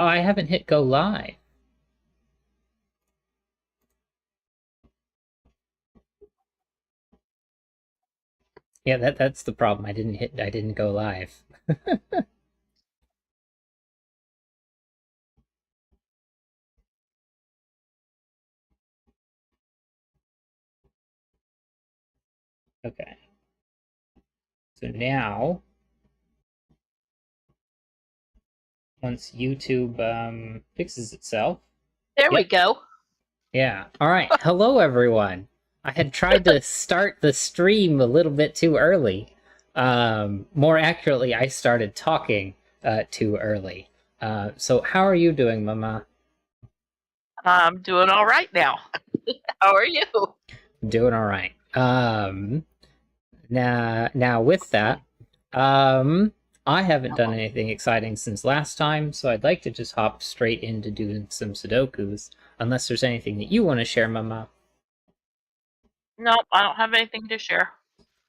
Oh, I haven't hit go live. Yeah, that's the problem. I didn't go live. Okay. So now, once YouTube fixes itself. There we Yep. go. Yeah. All right. Hello, everyone. I had tried to start the stream a little bit too early. More accurately, I started talking too early. So how are you doing, Mama? I'm doing all right now. How are you? Doing all right. Now with that, I haven't done anything exciting since last time, so I'd like to just hop straight into doing some Sudokus, unless there's anything that you want to share, Mama. Nope, I don't have anything to share.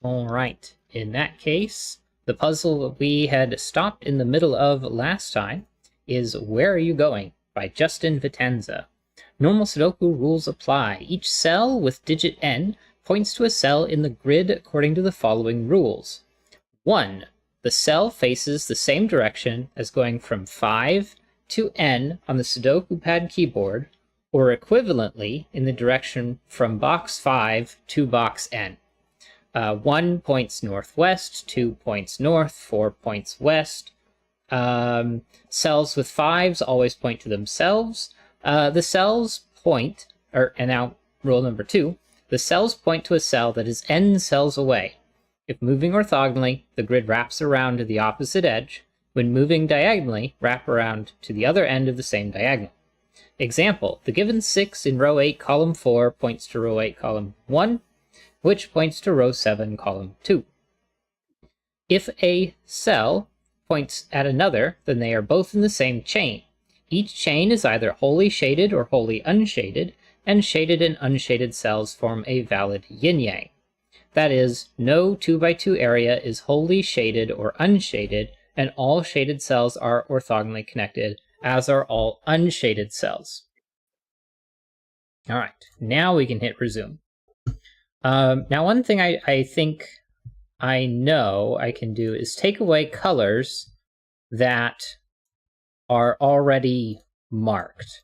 All right. In that case, the puzzle that we had stopped in the middle of last time is Where Are You Going? By Justin Vitanza. Normal Sudoku rules apply. Each cell with digit n points to a cell in the grid according to the following rules. 1. The cell faces the same direction as going from 5 to n on the Sudoku pad keyboard, or equivalently in the direction from box 5 to box n. 1 points northwest, 2 points north, 4 points west. Cells with 5s always point to themselves. The cells point, and now rule number 2, the cells point to a cell that is n cells away. If moving orthogonally, the grid wraps around to the opposite edge. When moving diagonally, wrap around to the other end of the same diagonal. Example, the given 6 in row 8, column 4 points to row 8, column 1, which points to row 7, column 2. If a cell points at another, then they are both in the same chain. Each chain is either wholly shaded or wholly unshaded, and shaded and unshaded cells form a valid yin-yang. That is, no 2x2 area is wholly shaded or unshaded, and all shaded cells are orthogonally connected, as are all unshaded cells. All right, now we can hit resume. Now, one thing I think I know I can do is take away colors that are already marked.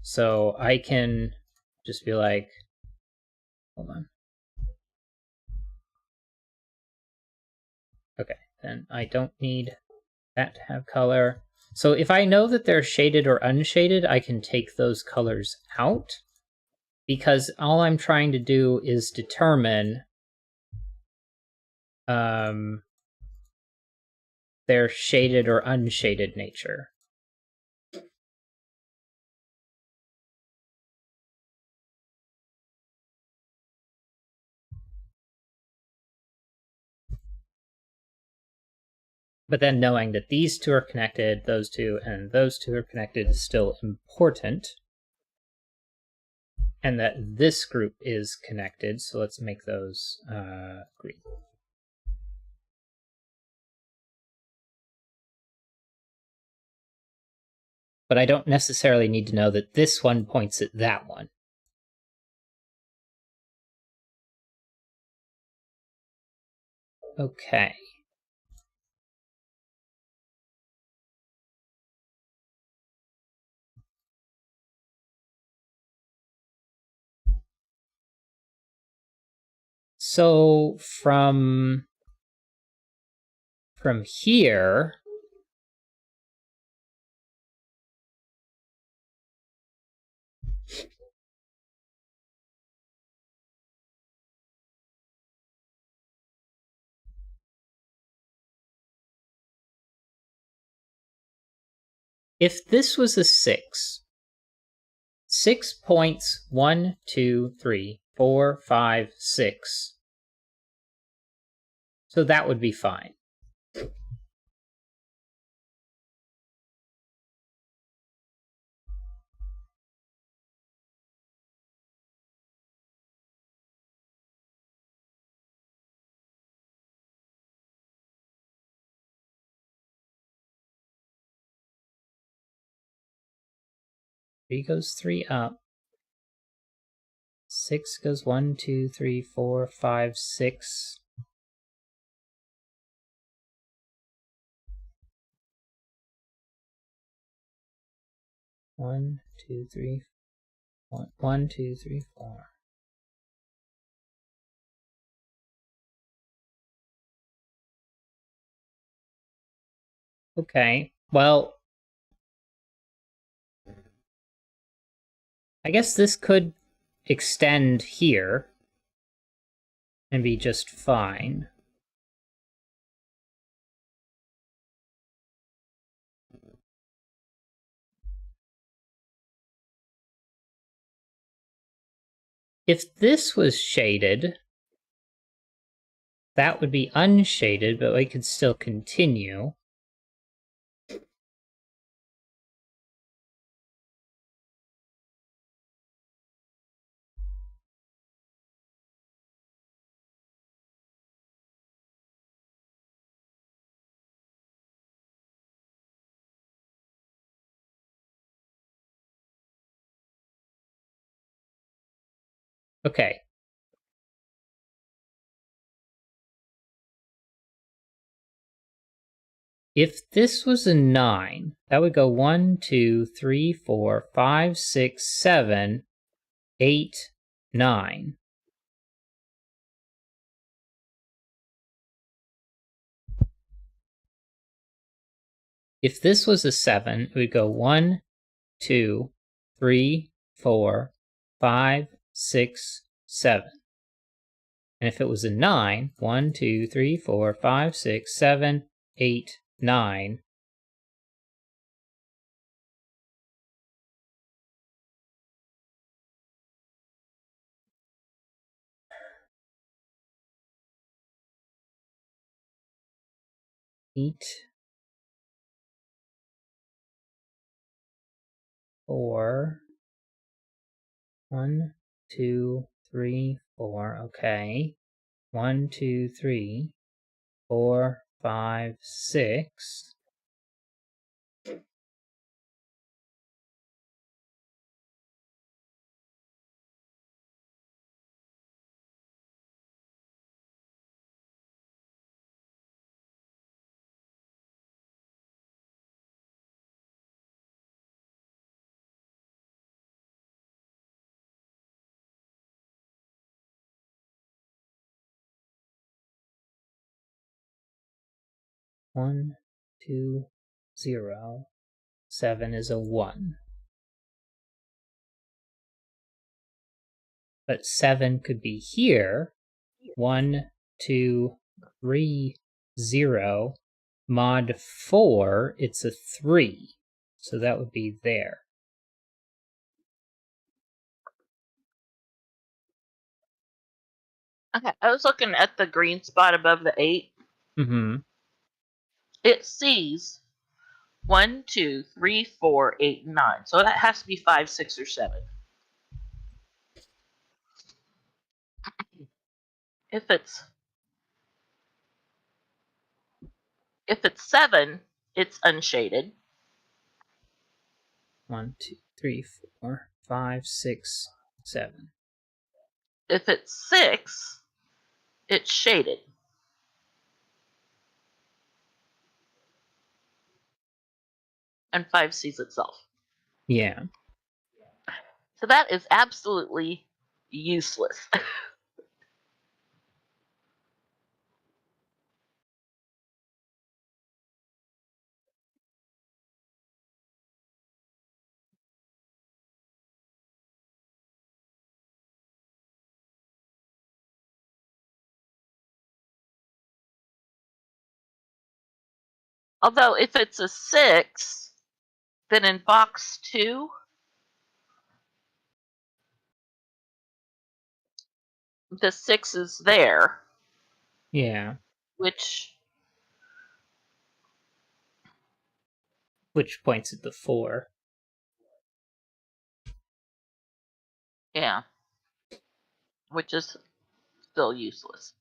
So I can just be like, hold on. Okay, then I don't need that to have color. So if I know that they're shaded or unshaded, I can take those colors out, because all I'm trying to do is determine their shaded or unshaded nature. But then knowing that these two are connected, those two, and those two are connected is still important. And that this group is connected, so let's make those green. But I don't necessarily need to know that this one points at that one. Okay. So from here, if this was a 6, 6 points 1, 2, 3, 4, 5, 6. So that would be fine. 3 goes 3 up. 6 goes 1, 2, 3, 4, 5, 6. One, two, three, one, two, three, four. Okay, well, I guess this could extend here and be just fine. If this was shaded, that would be unshaded, but we could still continue. Okay. If this was a 9, that would go 1, 2, 3, 4, 5, 6, 7, 8, 9. If this was a 7, it would go 1, 2, 3, 4, 5, 6, 7. And if it was a 9, 1, 2, 3, 4, 5, 6, 7, 8, 9. Eight, 4, 1, 2, 3, 4. Okay. 1, 2, 3, 4, 5, 6. One, 2, 0. 7 is a 1. But 7 could be here. 1, 2, 3, 0. Mod 4, it's a 3. So that would be there. Okay, I was looking at the green spot above the 8. Mm-hmm. It sees 1, 2, 3, 4, 8, 9. So that has to be 5, 6, or 7. If it's 7, it's unshaded. 1, 2, 3, 4, 5, 6, 7. If it's 6, it's shaded. And 5 sees itself. Yeah. So that is absolutely useless. Although if it's a 6, then in box 2, the 6 is there, Yeah. which points at the 4. yeah, which is still useless.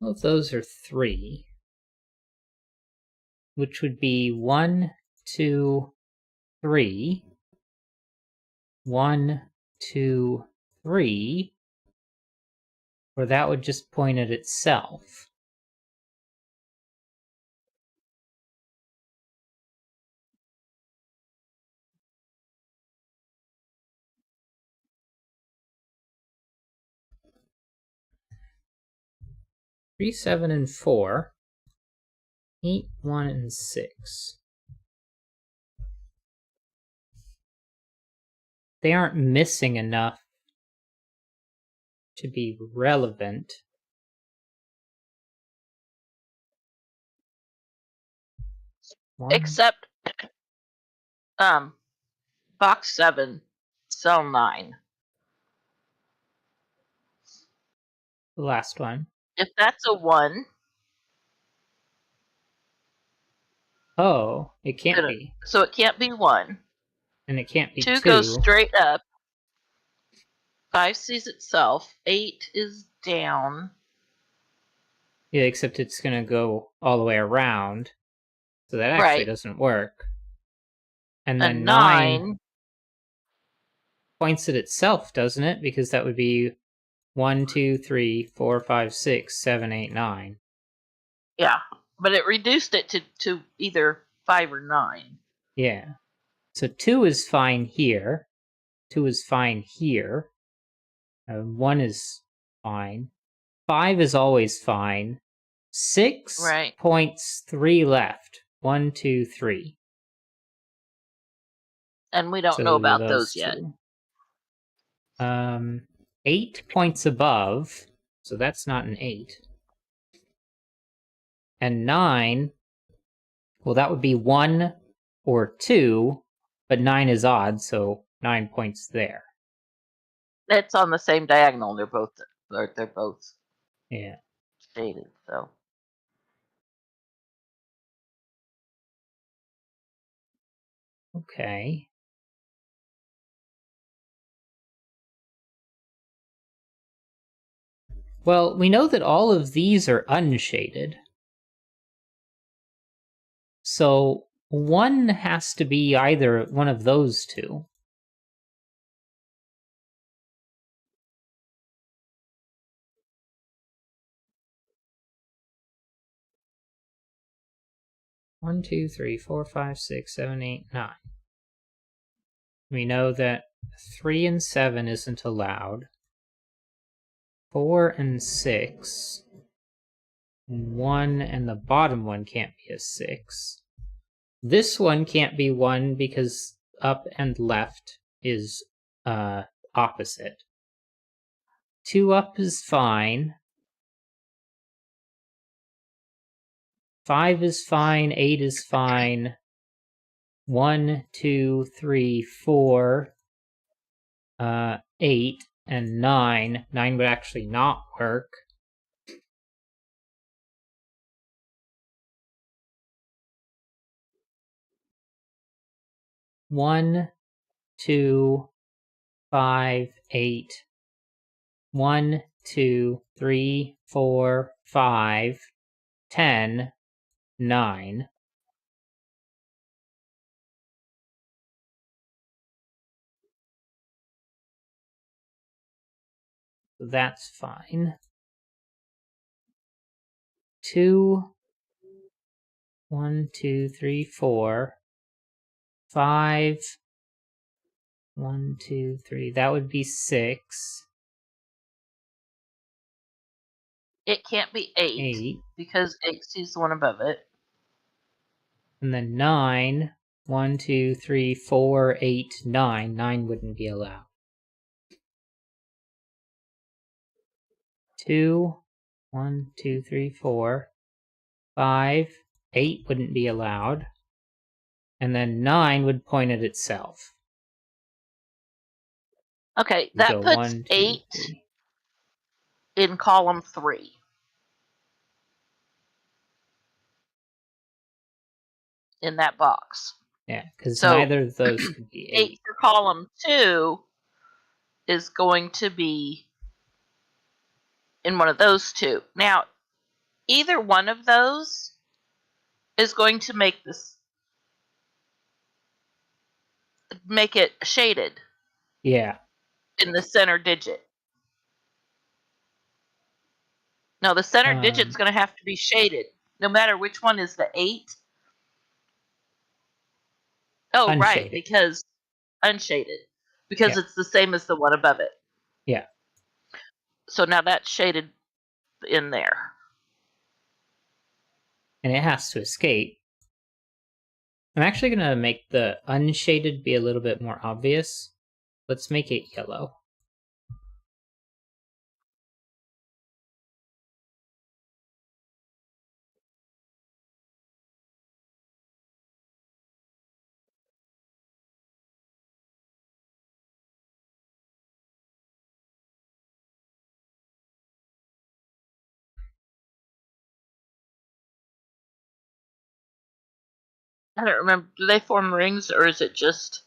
All of those are 3, which would be 1, 2, 3, 1, 2, 3, or that would just point at itself. Three, 7, and 4. 8, 1, and 6. They aren't missing enough to be relevant. Except, box 7, cell 9. The last one. If that's a 1, Oh, it can't be. So it can't be 1. And it can't be 2 2. goes straight up. 5 sees itself. 8 is down. Yeah, except it's going to go all the way around. So that actually doesn't work. And then 9 points at itself, doesn't it? Because that would be 1, 2, 3, 4, 5, 6, 7, 8, 9. Yeah, but it reduced it to either 5 or 9. Yeah. So 2 is fine here. 2 is fine here. 1 is fine. 5 is always fine. 6 points 3 left. 1, 2, 3. And we don't know about those yet. 8 points above, so that's not an 8. And 9, well, that would be 1 or 2, but 9 is odd, so 9 points there. It's on the same diagonal. They're both shaded, so. Okay. Well, we know that all of these are unshaded. So 1 has to be either one of those two. One, 2, 3, 4, 5, 6, 7, 8, 9. We know that 3 and 7 isn't allowed. 4 and 6. 1 and the bottom one can't be a 6. This one can't be 1 because up and left is opposite. 2 up is fine. 5 is fine. 8 is fine. 1, 2, 3, 4, 8, and 9. 9 would actually not work. One, 2, 5, 8. 1, 2, 3, 4, 5, 10, 9. So that's fine. 2, 1, 2, 3, 4, 5, 1, 2, 3. That would be 6. It can't be 8 because 8 sees the one above it. And then 9. 1, 2, 3, 4, 8, 9. 9 wouldn't be allowed. 2, 1, 2, 3, 4, 5, 8 wouldn't be allowed. And then 9 would point at itself. Okay, that puts 1, 2, 8 3. In column 3. In that box. Yeah, because neither of those could be 8. 8 for column 2 is going to be in one of those two. Now, either one of those is going to make it shaded Yeah. in the center digit. No, the center digit's Um, going to have to be shaded, no matter which one is the 8. Oh, right, unshaded. because unshaded, because Yeah. it's the same as the one above it. Yeah. So now that's shaded in there. And it has to escape. I'm actually going to make the unshaded be a little bit more obvious. Let's make it yellow. I don't remember. Do they form rings, or is it just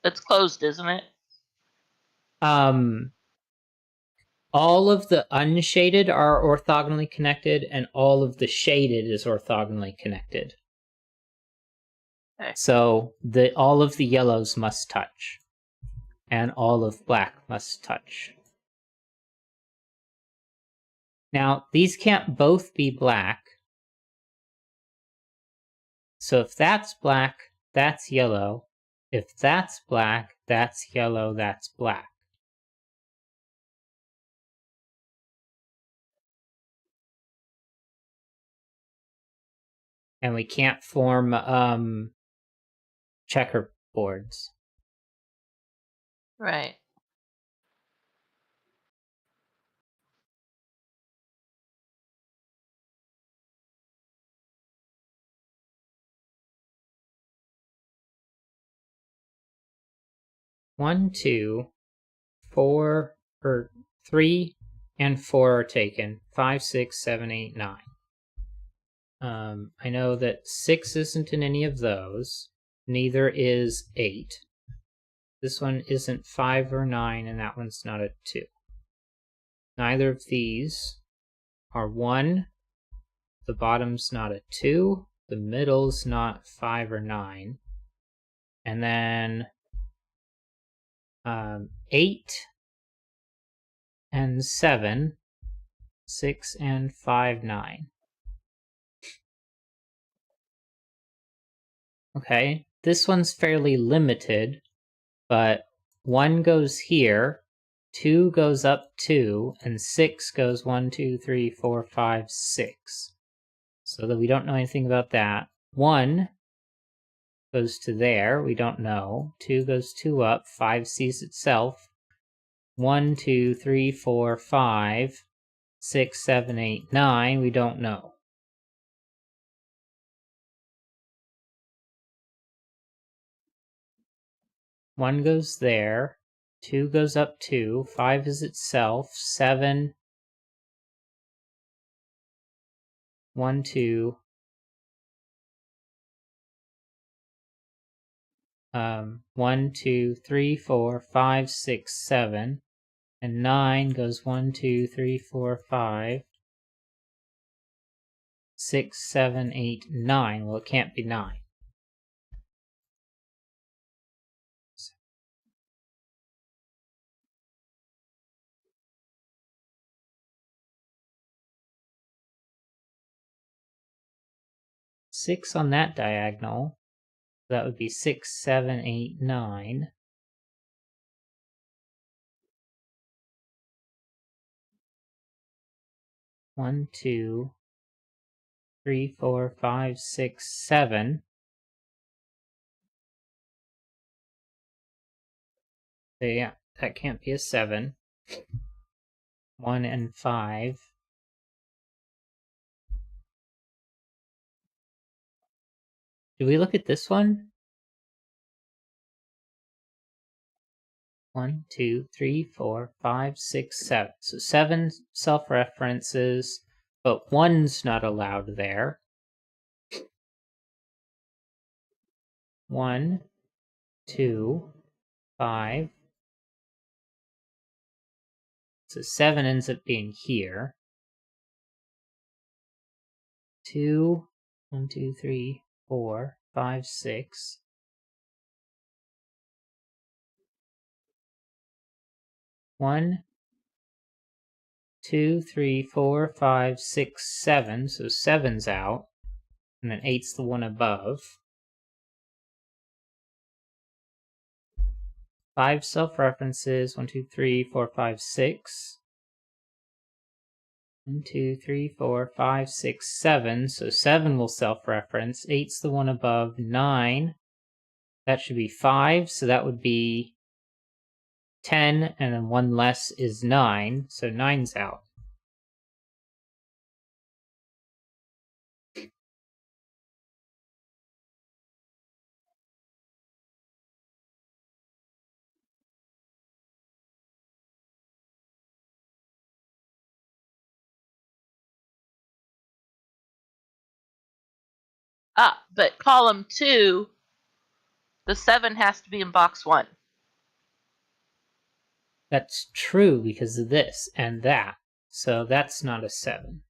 it's closed, isn't it? Um, all of the unshaded are orthogonally connected, and all of the shaded is orthogonally connected. Okay. So all of the yellows must touch, and all of black must touch. Now, these can't both be black. So if that's black, that's yellow. If that's black, that's yellow, that's black. And we can't form checkerboards. Right. One, two, four, or 3 and 4 are taken. 5, 6, 7, 8, 9. I know that 6 isn't in any of those. Neither is 8. This one isn't 5 or 9, and that one's not a 2. Neither of these are 1. The bottom's not a 2. The middle's not 5 or 9. And then 8 and 7, 6 and 5, 9. Okay, this one's fairly limited, but 1 goes here, 2 goes up 2, and 6 goes 1, 2, 3, 4, 5, 6. So that we don't know anything about that. 1 goes to there, we don't know. 2 goes 2 up, 5 sees itself. 1, 2, 3, 4, 5, 6, 7, 8, 9, we don't know. 1 goes there, 2 goes up 2, 5 is itself, 7, 1, 2, 1, 2, 3, 4, 5, 6, 7, and 9 goes 1, 2, 3, 4, 5, 6, 7, 8, 9. Well, it can't be 9. Six on that diagonal. That would be 6, 7, 8, 9. One, 2, 3, 4, 5, 6, 7. So yeah, that can't be a 7. 1 and 5. Do we look at this one? 1, 2, 3, 4, 5, 6, 7. So 7 self-references, but 1's not allowed there. 1, 2, 5. So 7 ends up being here. 2, 1, 2, 3, 4, 5, 6. 1, 2, 3, 4, 5, 6, 7. So 7's out. And then 8's the one above. 5 self-references. 1, 2, 3, 4, 5, 6. 1, 2, 3, 4, 5, 6, 7. So 7 will self-reference. 8's the one above. 9. That should be 5. So that would be 10. And then 1 less is 9. So 9's out. But column 2, the 7 has to be in box 1. That's true because of this and that. So that's not a 7.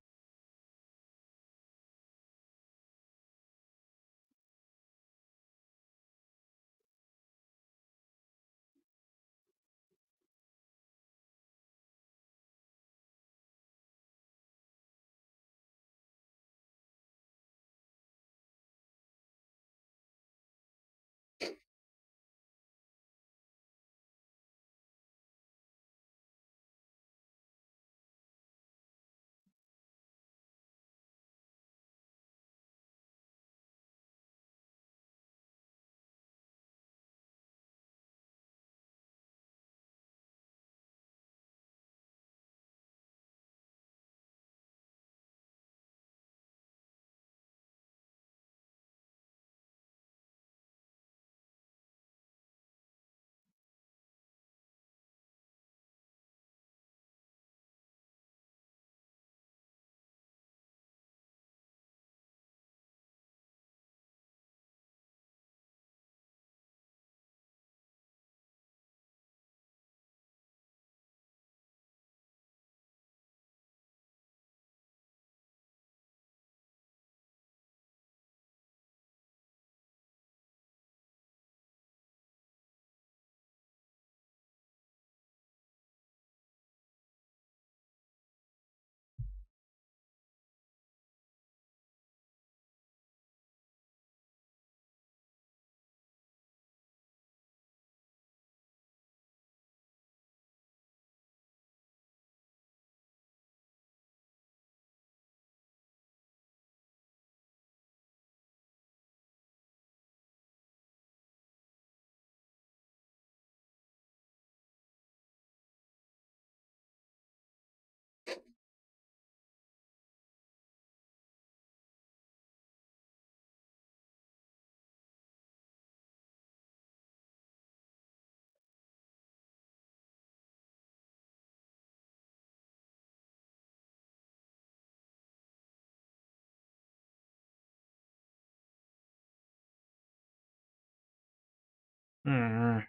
Hmm.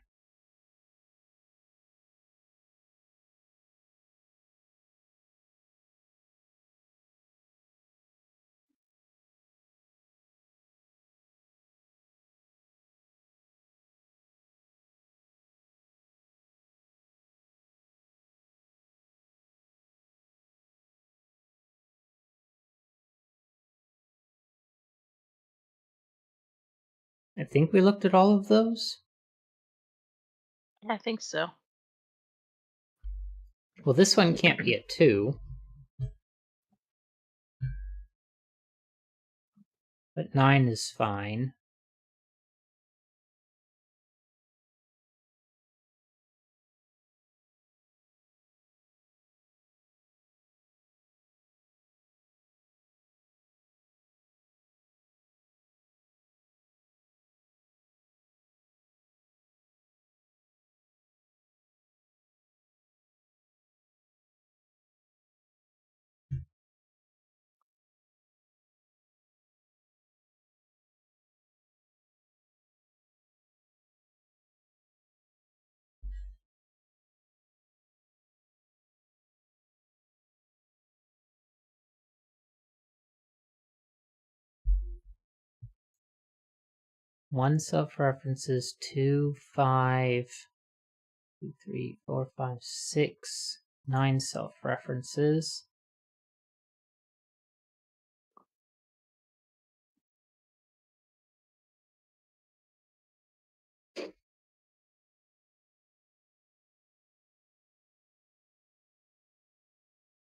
I think we looked at all of those. I think so. Well, this one can't be a 2. But 9 is fine. 1 self-references, 2, 5, 2, 3, 4, 5, 6, 9 self-references.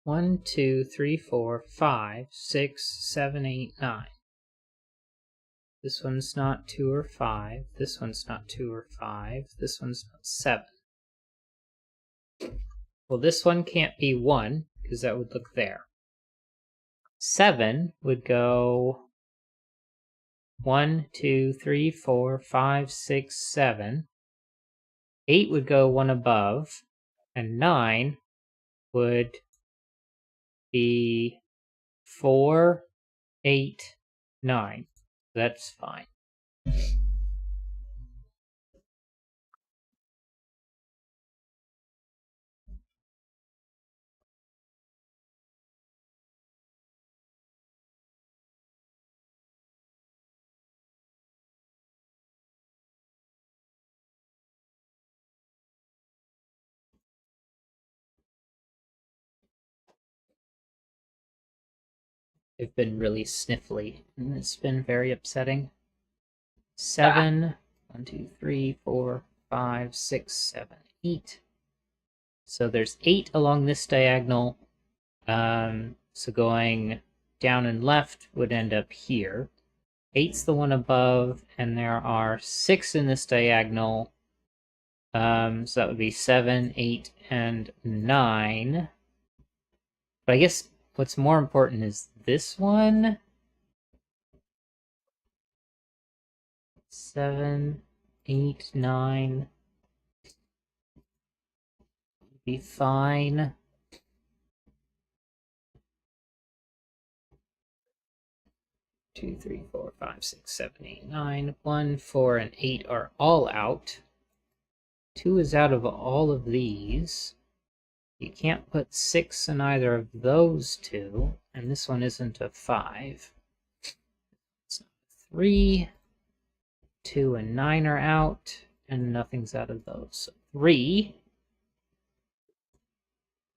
One, two, three, four, 5, 6, 7, 8, 9. This one's not 2 or 5. This one's not 2 or 5. This one's not 7. Well, this one can't be 1, because that would look there. 7 would go 1, 2, 3, 4, 5, 6, 7. 8 would go one above, and 9 would be 4, 8, 9. That's fine. I've been really sniffly, and it's been very upsetting. 7, 1, 2, 3, 4, 5, 6, 7, 8. So there's 8 along this diagonal. So going down and left would end up here. 8's the one above, and there are 6 in this diagonal. So that would be 7, 8, and 9. But I guess what's more important is this one. 7, 8, 9. Be fine. 2, 3, 4, 5, 6, 7, 8, 9. 1, 4, and 8 are all out. 2 is out of all of these. You can't put 6 in either of those two, and this one isn't a 5. It's not a 3. 2 and 9 are out, and nothing's out of those. So 3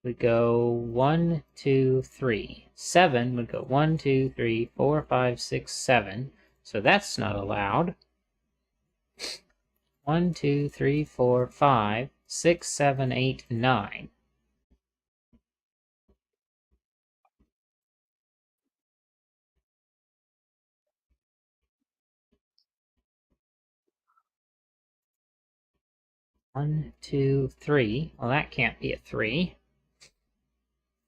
would go 1, 2, 3. 7 would go 1, 2, 3, 4, 5, 6, 7. So that's not allowed. 1, 2, 3, 4, 5, 6, 7, 8, 9. One, 2, 3. Well, that can't be a 3.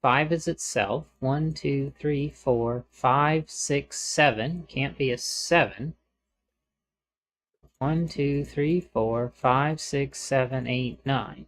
5 is itself. 1, 2, 3, 4, 5, 6, 7. Can't be a 7. 1, 2, 3, 4, 5, 6, 7, 8, 9.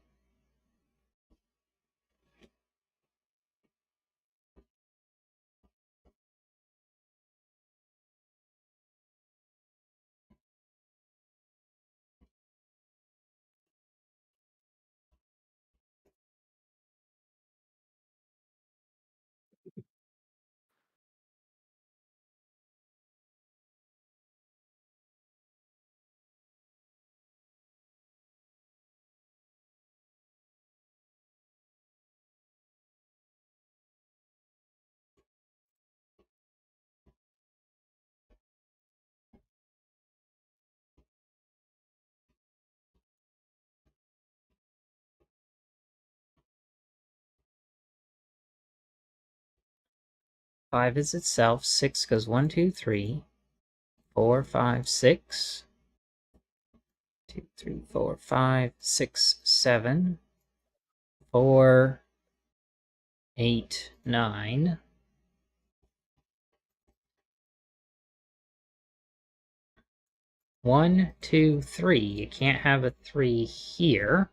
Five is itself. 6 goes 1, 2, 3, 4, 5, 6. 2, 3, 4, 5, 6, 7. 4, 8, 9. 1, 2, 3. You can't have a 3 here.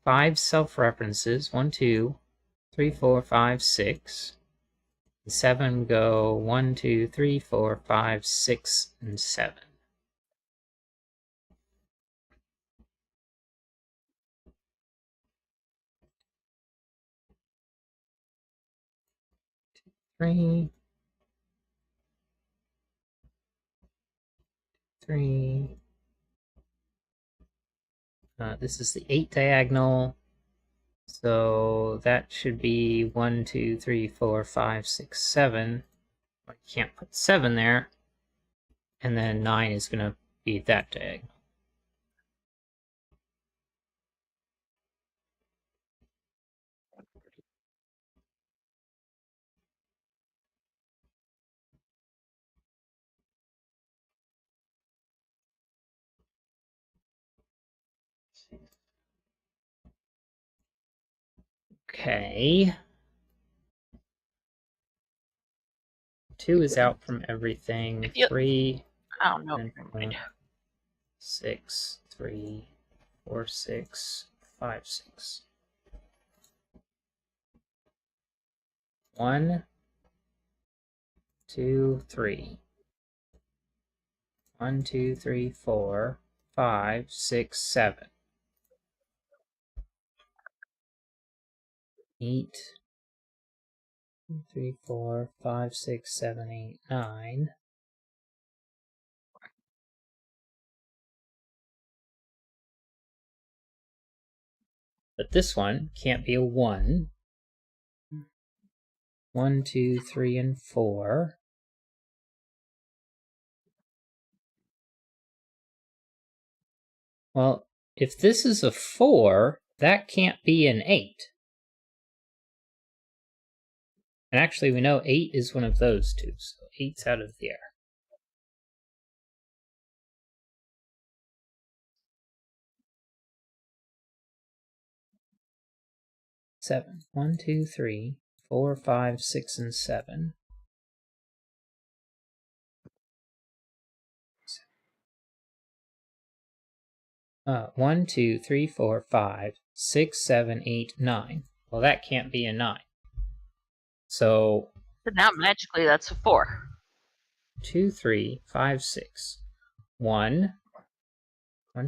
5 self-references. 1, 2, 3, 4, 5, 6. 7 go 1, 2, 3, 4, 5, 6, and 7. Three, 3. This is the 8 diagonal, so that should be 1, 2, 3, 4, 5, 6, 7. I can't put 7 there, and then 9 is going to be that diagonal. Okay. 2 is out from everything. 3. I don't know. And 4, 6, 3, 4, 6, 5, 6. 1, 2, 3. 1, 2, 3, 4, 5, 6, 7. 8, 3, 4, 5, 6, 7, 8, 9. But this one can't be a 1. 1, 2, 3, and 4. Well, if this is a 4, that can't be an 8. And actually, we know 8 is one of those two, so 8's out of the air. 7. 1, 2, 3, 4, 5, 6, and 7. 1, 2, 3, 4, 5, 6, 7, 8, 9. Well, that can't be a 9. So now magically that's a 4. 2, 3, 5, 6. 1,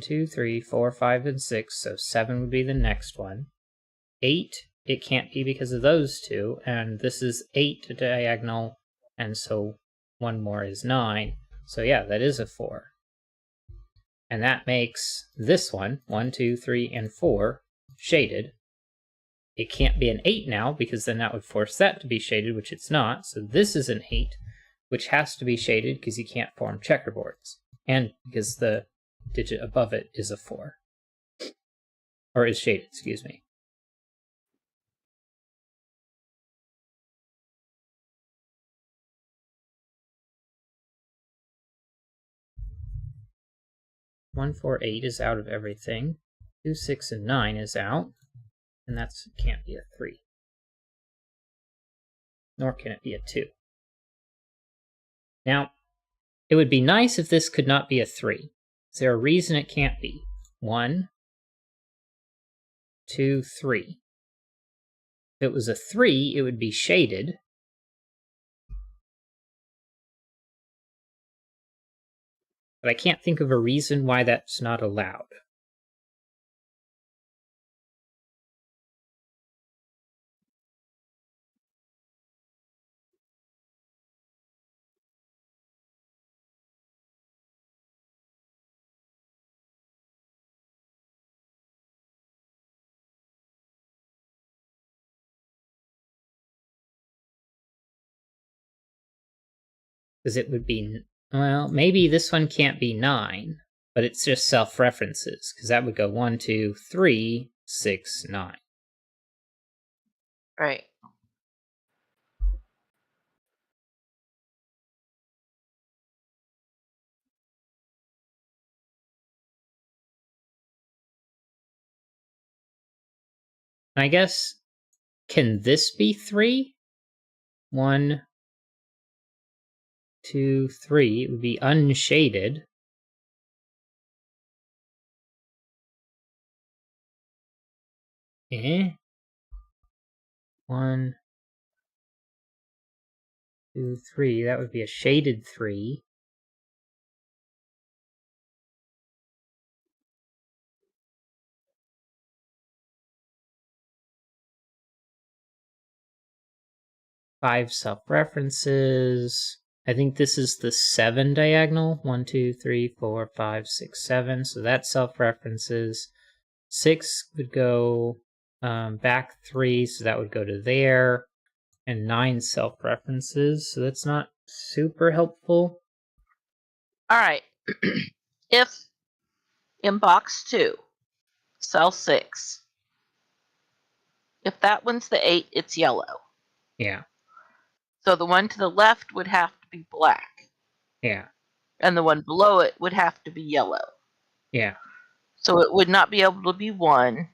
2, 3, 4, 5, and 6. So 7 would be the next one. 8, it can't be because of those two, and this is 8 diagonal, and so one more is 9. So yeah, that is a 4. And that makes this one, 1, 2, 3, and 4, shaded. It can't be an 8 now, because then that would force that to be shaded, which it's not. So this is an 8, which has to be shaded because you can't form checkerboards. And because the digit above it is a 4. Or is shaded, excuse me. One, 4, 8 is out of everything. 2, 6, and 9 is out. And that can't be a 3. Nor can it be a 2. Now, it would be nice if this could not be a 3. Is there a reason it can't be? 1, 2, 3. If it was a 3, it would be shaded. But I can't think of a reason why that's not allowed. Because it would be, well, maybe this one can't be 9, but it's just self-references, because that would go 1, 2, 3, 6, 9. Right. I guess, can this be 3? 1, 2, 3. It would be unshaded. Eh? 1, 2, 3. That would be a shaded 3. Five self-references. I think this is the 7 diagonal. 1, 2, 3, 4, 5, 6, 7. So that self-references. 6 would go back 3, so that would go to there. And 9 self-references, so that's not super helpful. All right. If in box 2, cell 6, if that one's the 8, it's yellow. Yeah. So the one to the left would have to be black. Yeah. And the one below it would have to be yellow. Yeah. So it would not be able to be 1.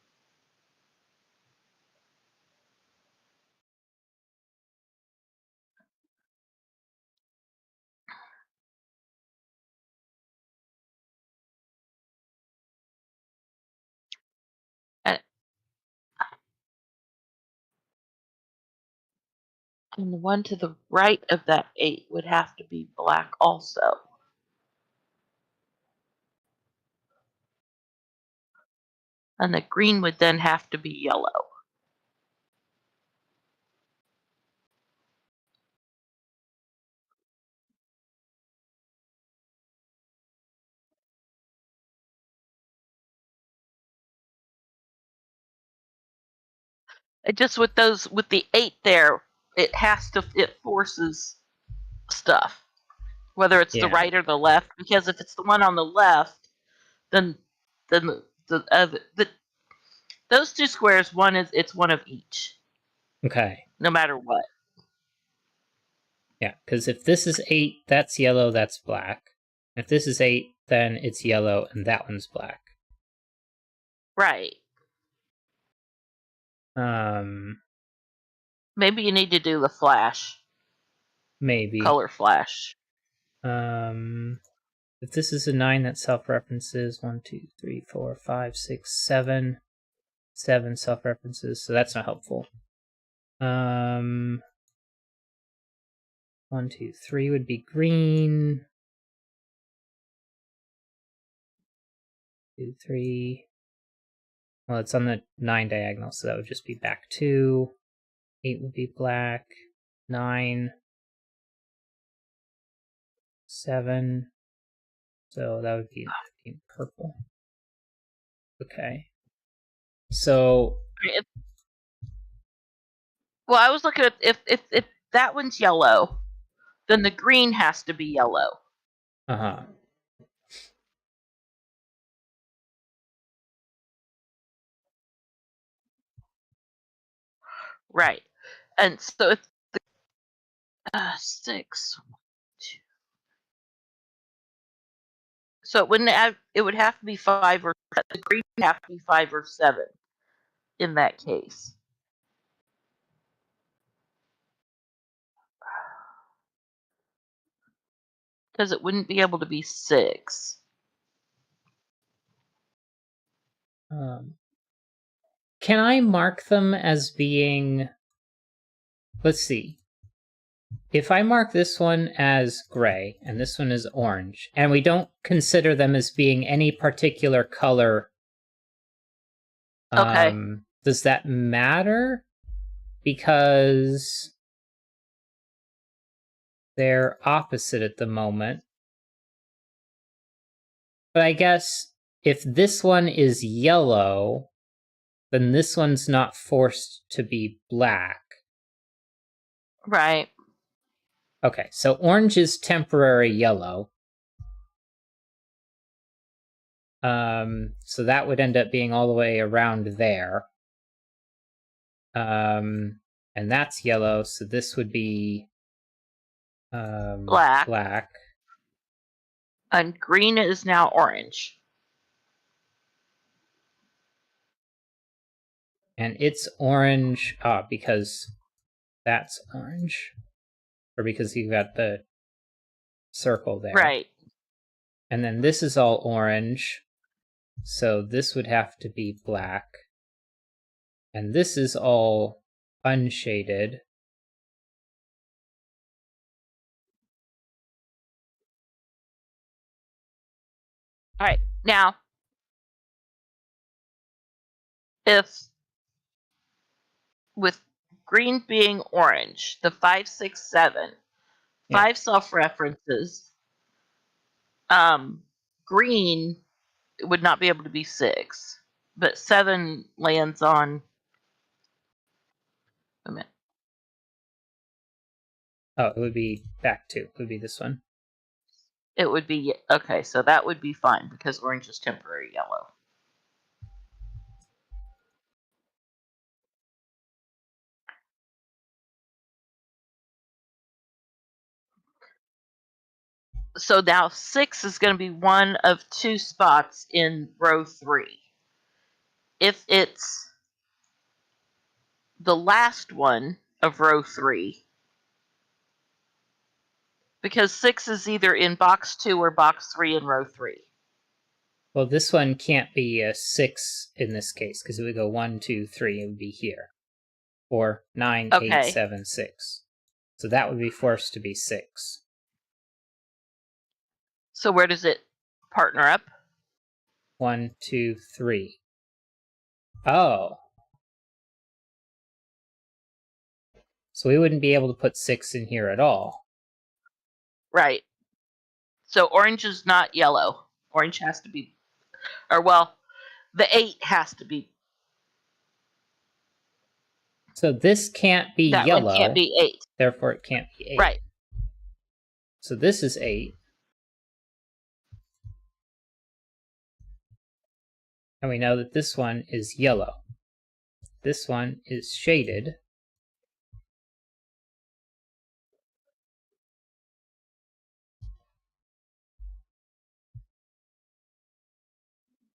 And the one to the right of that 8 would have to be black also. And the green would then have to be yellow. It just with the 8 there, it forces stuff. Whether it's the Yeah. right or the left, because if it's the one on the left, then those two squares, it's one of each, Okay. no matter what. Yeah, because if this is 8, that's yellow, that's black. If this is 8, then it's yellow, and that one's black. Right. Maybe you need to do the flash. Maybe. Color flash. If this is a 9, that self-references 1, 2, 3, 4, 5, 6, 7. 7 self-references, so that's not helpful. 1, 2, 3 would be green. 2, 3. Well, it's on the 9 diagonal, so that would just be back 2. 8 would be black. 9. 7. So that would be purple. Okay. So. Well, I was looking at if that one's yellow, then the green has to be yellow. Uh-huh. Right. And so if the 6. So it wouldn't have. It would have to be 5 or the green would have to be 5 or 7 in that case. Because it wouldn't be able to be 6. Can I mark them as being... Let's see. If I mark this one as gray and this one is orange, and we don't consider them as being any particular color, Okay. Does that matter? Because they're opposite at the moment. But I guess if this one is yellow, then this one's not forced to be black. Right. Okay, so orange is temporary yellow. So that would end up being all the way around there. And that's yellow, so this would be black. And green is now orange. And it's orange because that's orange. Or because you got the circle there. Right. And then this is all orange. So this would have to be black. And this is all unshaded. All right. Now, if with green being orange, the 5, 6, 7, Yeah. 5 self-references. Green would not be able to be 6, but 7 lands on. A minute. Oh, it would be back 2. It would be this one. It would be okay, so that would be fine because orange is temporary yellow. So now 6 is going to be one of 2 spots in row 3. If it's the last one of row 3, because 6 is either in box 2 or box 3 in row 3. Well, this one can't be a 6 in this case, because it would go 1, 2, 3, it would be here. Or 9, 8, Okay. 7, 6. So that would be forced to be 6. So where does it partner up? 1, 2, 3. Oh. So we wouldn't be able to put 6 in here at all. Right. So orange is not yellow. Orange has to be, or well, the 8 has to be. So this can't be That yellow. one can't be 8. Therefore it can't be 8. Right. So this is 8. And we know that this one is yellow. This one is shaded.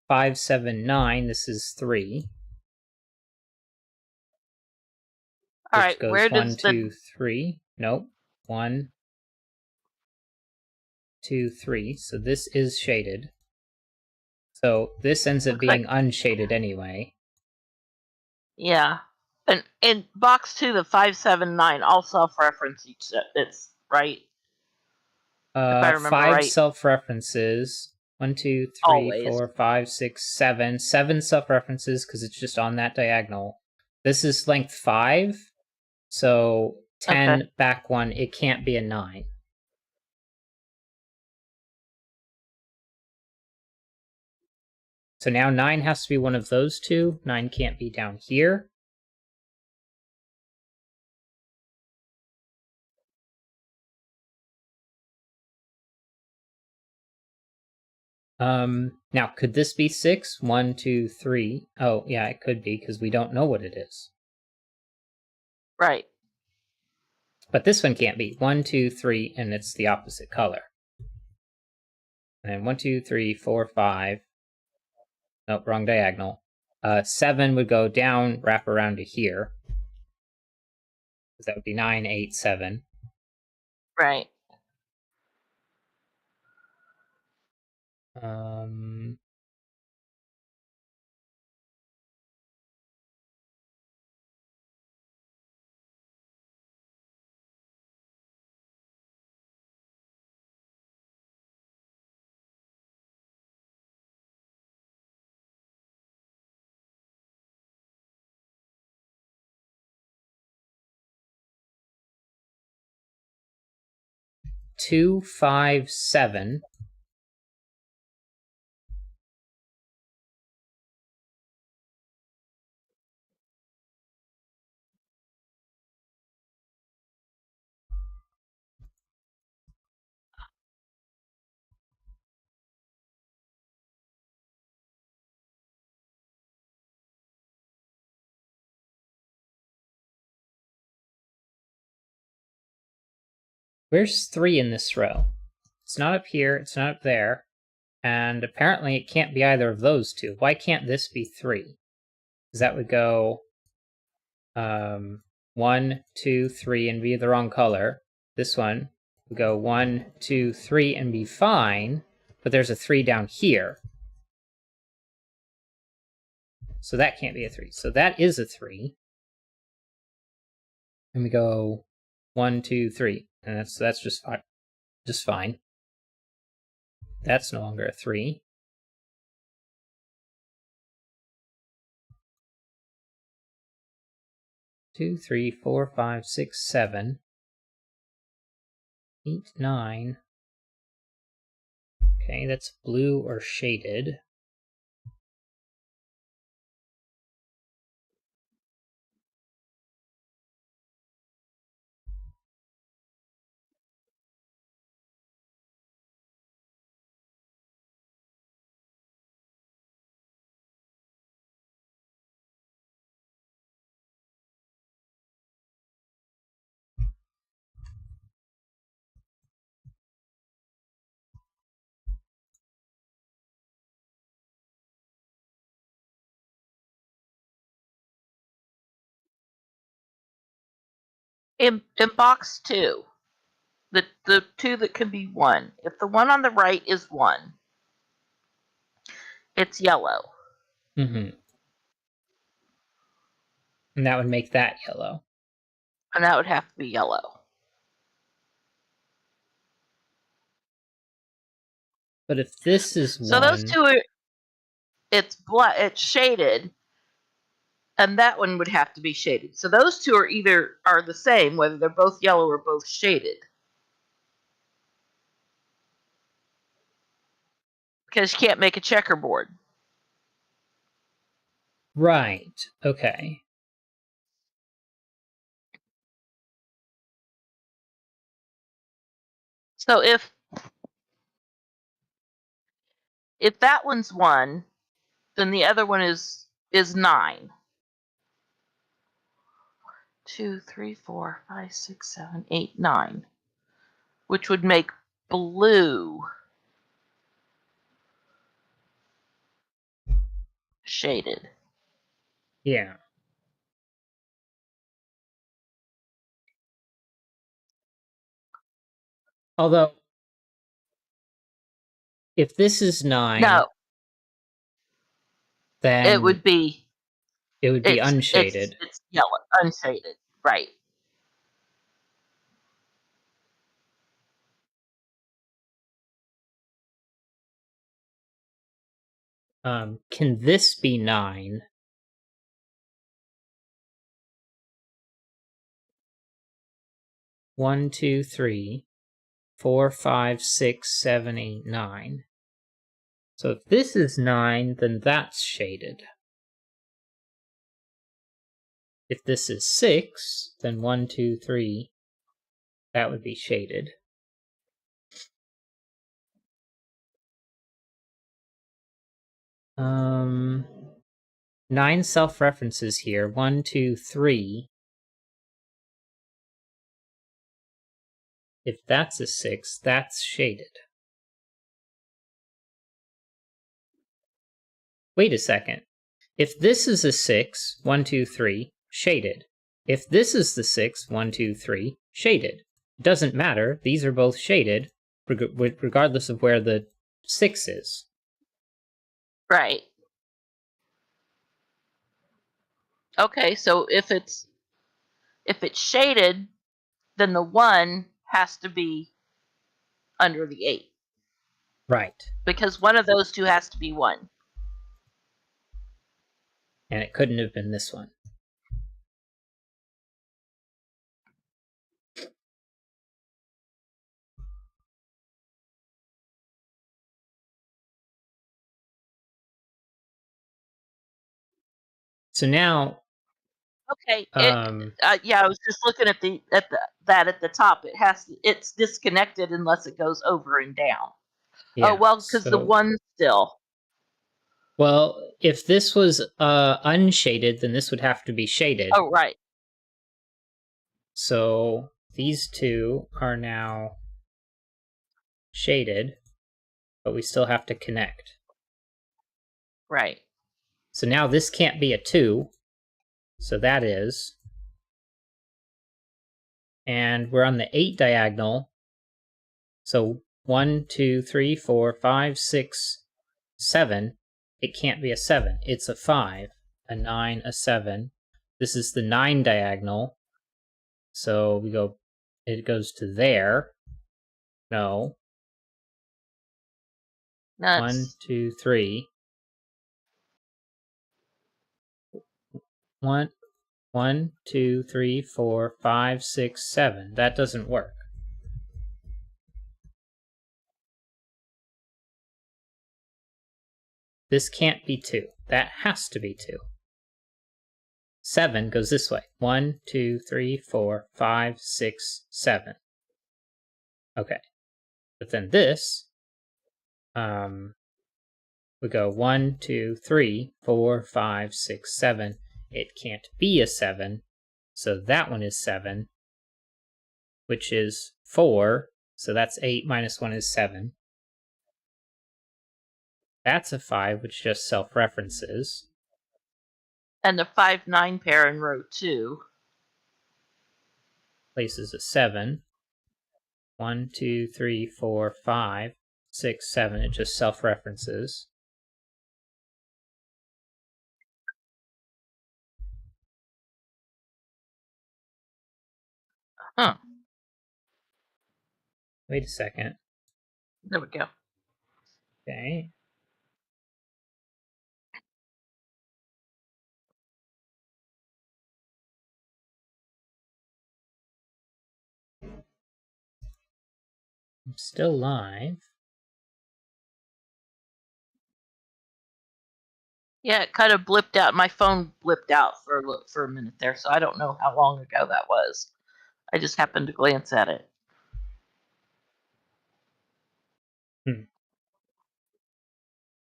Five, 7, 9. This is 3. All Which right. goes Where 1, does 2, 3. Nope. 1, 2, 3. So this is shaded. So this ends up being unshaded anyway. Yeah. And in box 2, the 5, 7, 9 all self-reference each set. It's right. If I remember 5 right. self-references. 1, 2, 3, Always. 4, 5, 6, 7. 7 self-references because it's just on that diagonal. This is length 5. So 10 Okay. back 1. It can't be a 9. So now 9 has to be one of those two. 9 can't be down here. Now, could this be 6? 1, 2, 3. Oh, yeah, it could be, because we don't know what it is. Right. But this one can't be. 1, 2, 3, and it's the opposite color. And 1, 2, 3, 4, 5. Nope, wrong diagonal. 7 would go down, wrap around to here. Because that would be 9, 8, 7. Right. Two, 5, 7. Where's 3 in this row? It's not up here, it's not up there. And apparently it can't be either of those two. Why can't this be 3? Because that would go 1, 2, 3 and be the wrong color. This one would go 1, 2, 3 and be fine, but there's a 3 down here. So that can't be a 3. So that is a 3. And we go 1, 2, 3. And that's just fine. That's no longer a 3. Two, 3, 4, 5, 6, 7. 8, 9. Okay, that's blue or shaded. In box 2, the 2 that can be 1, if the one on the right is 1, it's yellow. Mm-hmm. And that would make that yellow. And that would have to be yellow. But if this is 1... So those two are... It's shaded, and that one would have to be shaded. So those two are the same, whether they're both yellow or both shaded. Because you can't make a checkerboard. Right, okay. So if that one's 1, then the other one is 9. 2, 3, 4, 5, 6, 7, 8, 9. Which would make blue shaded. Yeah. Although, if this is 9, No, then it would be unshaded. It's yellow, unshaded, right? Can this be 9? One, 2, 3, 4, 5, 6, 7, 8, 9. So if this is 9, then that's shaded. If this is 6, then 1, 2, 3, that would be shaded. Um, 9 self-references here. 1, 2, 3. If that's a 6, that's shaded. Wait a second. If this is a 6, 1, 2, 3, shaded. If this is the 6, 1, 2, 3, shaded. It doesn't matter. These are both shaded, regardless of where the 6 is. Right. Okay, so if it's shaded, then the 1 has to be under the 8. Right. Because one of those two has to be 1. And it couldn't have been this one. So now... Okay. Yeah, I was just looking at the top. It's disconnected unless it goes over and down. Yeah, oh well, because the 1 still. Well, if this was unshaded, then this would have to be shaded. Oh, right. So these two are now shaded, but we still have to connect. Right. So now this can't be a 2, so that is. And we're on the 8 diagonal, so 1, 2, 3, 4, 5, 6, 7. It can't be a 7. It's a 5, a 9, a 7. This is the 9 diagonal, so it goes to there. No. That's... 1, 2, 3. 1, 2, 3, 4, 5, 6, 7. That doesn't work. This can't be 2. That has to be 2. 7 goes this way. 1, 2, 3, 4, 5, 6, 7. Okay. But then this, we go 1, 2, 3, 4, 5, 6, 7. It can't be a 7. So that one is 7, which is 4. So that's 8 minus 1 is 7. That's a 5, which just self-references. And the 5-9 pair in row 2. Places a 7. 1, 2, 3, 4, 5, 6, 7. It just self-references. Huh. Wait a second. There we go. Okay. I'm still live. Yeah, it kind of blipped out. My phone blipped out for a minute there, so I don't know how long ago that was. I just happened to glance at it.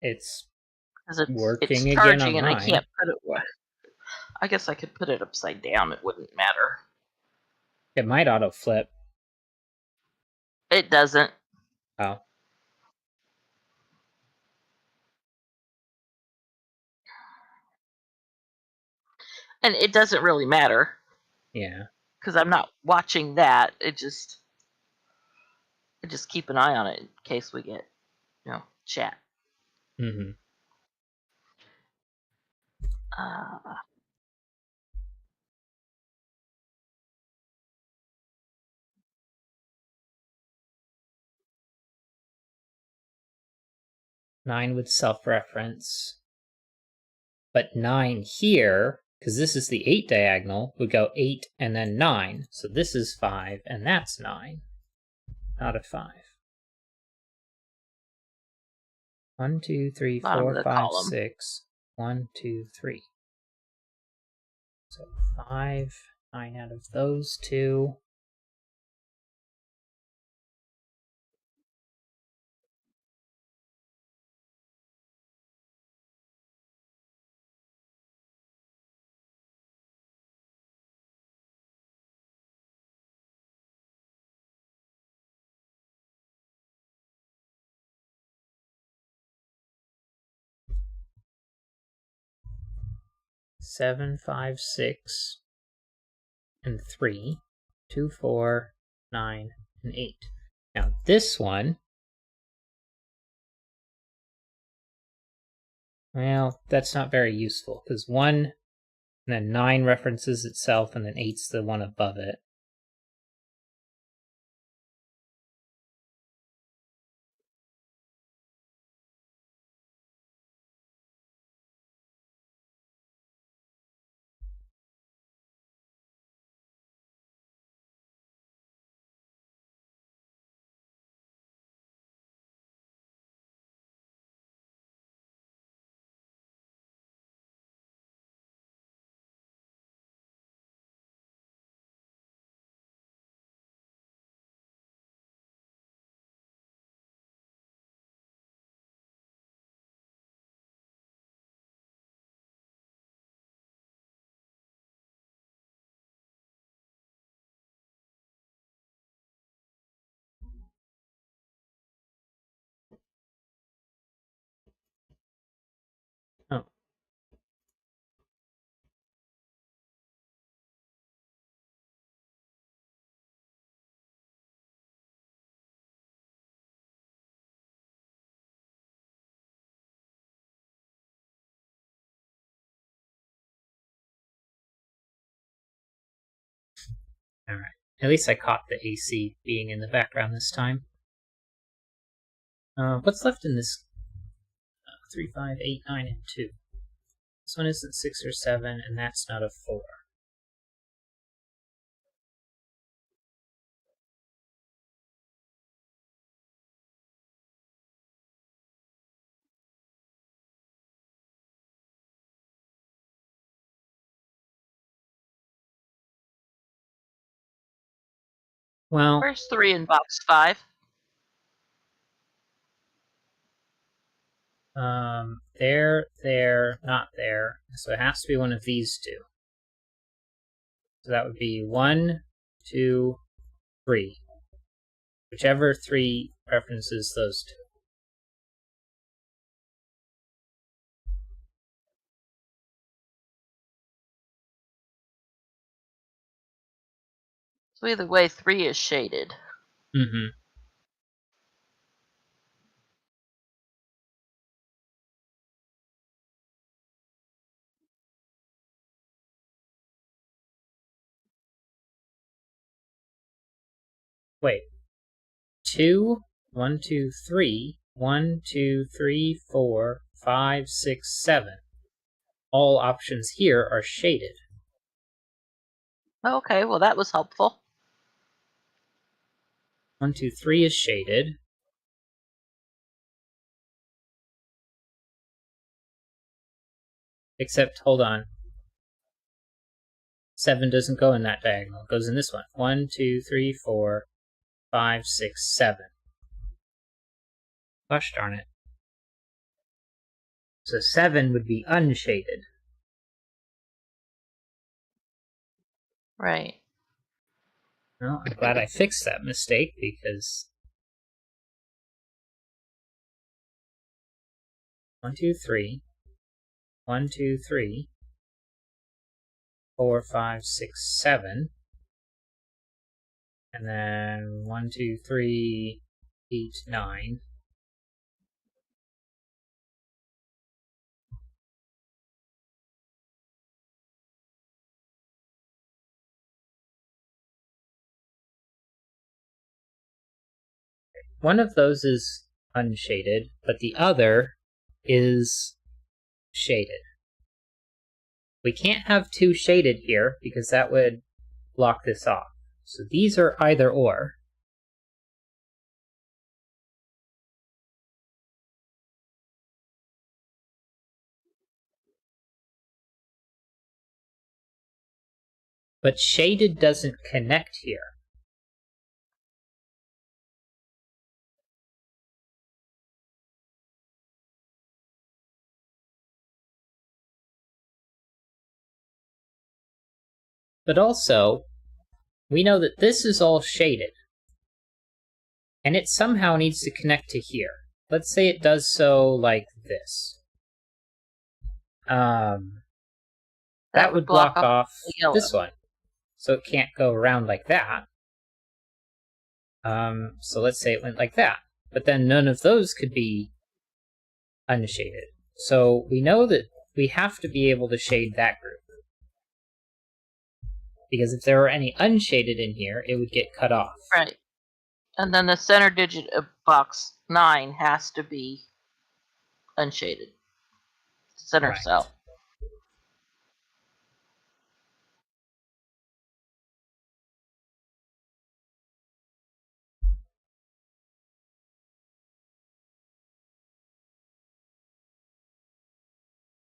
It's Because it's working again on charging and I mine. can't put it. I guess I could put it upside down. It wouldn't matter. It might auto flip. It doesn't. Oh. And it doesn't really matter. Yeah. Because I'm not watching that. I just keep an eye on it in case we get, chat. Mm-hmm. Uh, 9 with self-reference. But 9 here, because this is the 8 diagonal, would go 8 and then 9. So this is 5, and that's 9. Not a 5. 1, 2, 3, bottom of 4, the 5, column. 6. 1, 2, 3. So 5, 9 out of those two. Seven, 5, 6, and 3. 2, 4, 9, and 8. Now this one, well, that's not very useful, because 1 and then 9 references itself, and then 8's the one above it. Oh. Alright. At least I caught the AC being in the background this time. What's left in this? 3, 5, 8, 9, and 2. This one isn't 6 or 7, and that's not a 4. Well, Where's 3 in box 5? there, not there. So it has to be one of these two. So that would be 1, 2, 3. Whichever 3 references those two. So either way, 3 is shaded. Mm-hmm. Wait. 2, 1, 2, 3, 1, 2, 3, 4, 5, 6, 7. All options here are shaded. Okay, well that was helpful. 1, 2, 3 is shaded. Except, hold on. 7 doesn't go in that diagonal. It goes in this one. 1, 2, 3, 4, 5, 6, 7. Gosh darn it. So 7 would be unshaded. Right. Well, I'm glad I fixed that mistake because 1, 2, 3, 1, 2, 3, 4, 5, 6, 7, and then 1, 2, 3, 8, 9. One of those is unshaded, but the other is shaded. We can't have 2 shaded here because that would block this off. So these are either or. But shaded doesn't connect here. But also, we know that this is all shaded. And it somehow needs to connect to here. Let's say it does so like this. That would block off this one. So it can't go around like that. So let's say it went like that. But then none of those could be unshaded. So we know that we have to be able to shade that group. Because if there were any unshaded in here, it would get cut off. Right. And then the center digit of box 9 has to be unshaded. Center Right. cell.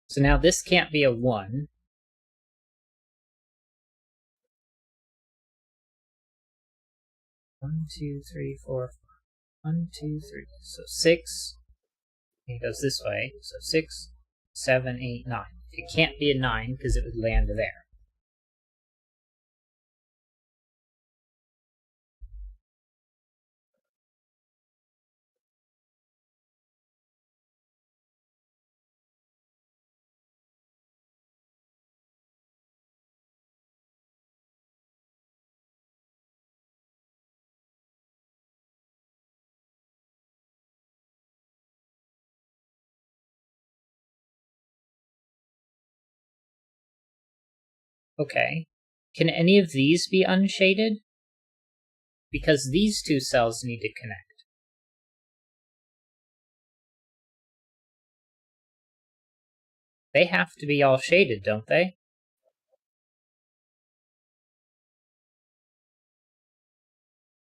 So now this can't be a 1. One, 2, 3, 4, 5. 1, 2, 3. So 6. It goes this way. So 6, 7, 8, 9. It can't be a 9 because it would land there. Okay. Can any of these be unshaded? Because these two cells need to connect. They have to be all shaded, don't they?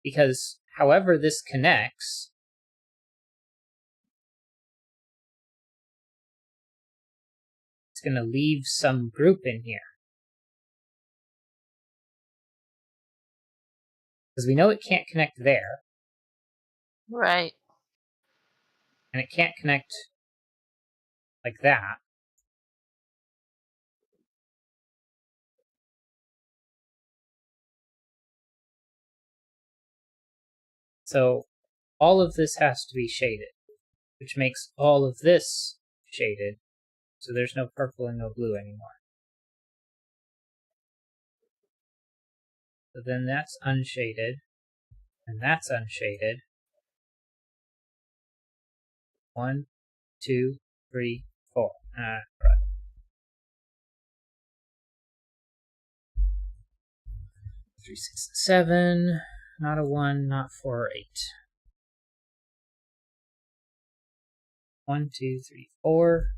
Because however this connects, it's going to leave some group in here. Because we know it can't connect there, Right. and it can't connect like that. So all of this has to be shaded, which makes all of this shaded, so there's no purple and no blue anymore. So then that's unshaded, and that's unshaded. 1, 2, 3, 4. Right. 3, 6, 7. Not a 1, not 4 or 8. 1, 2, 3, 4.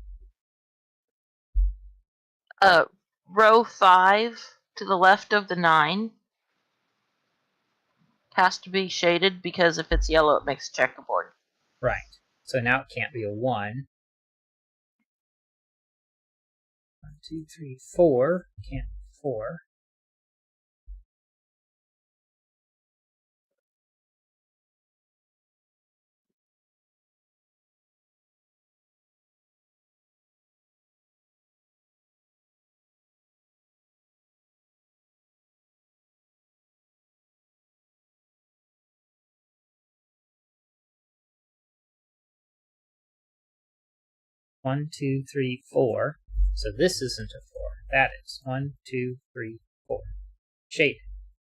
Row 5 to the left of the 9 has to be shaded because if it's yellow, it makes checkerboard. Right. So now it can't be a 1. 1, 2, 3, 4. Can't be 4. One, two, three, 4. So this isn't a 4. That is 1, 2, 3, 4. Shaded.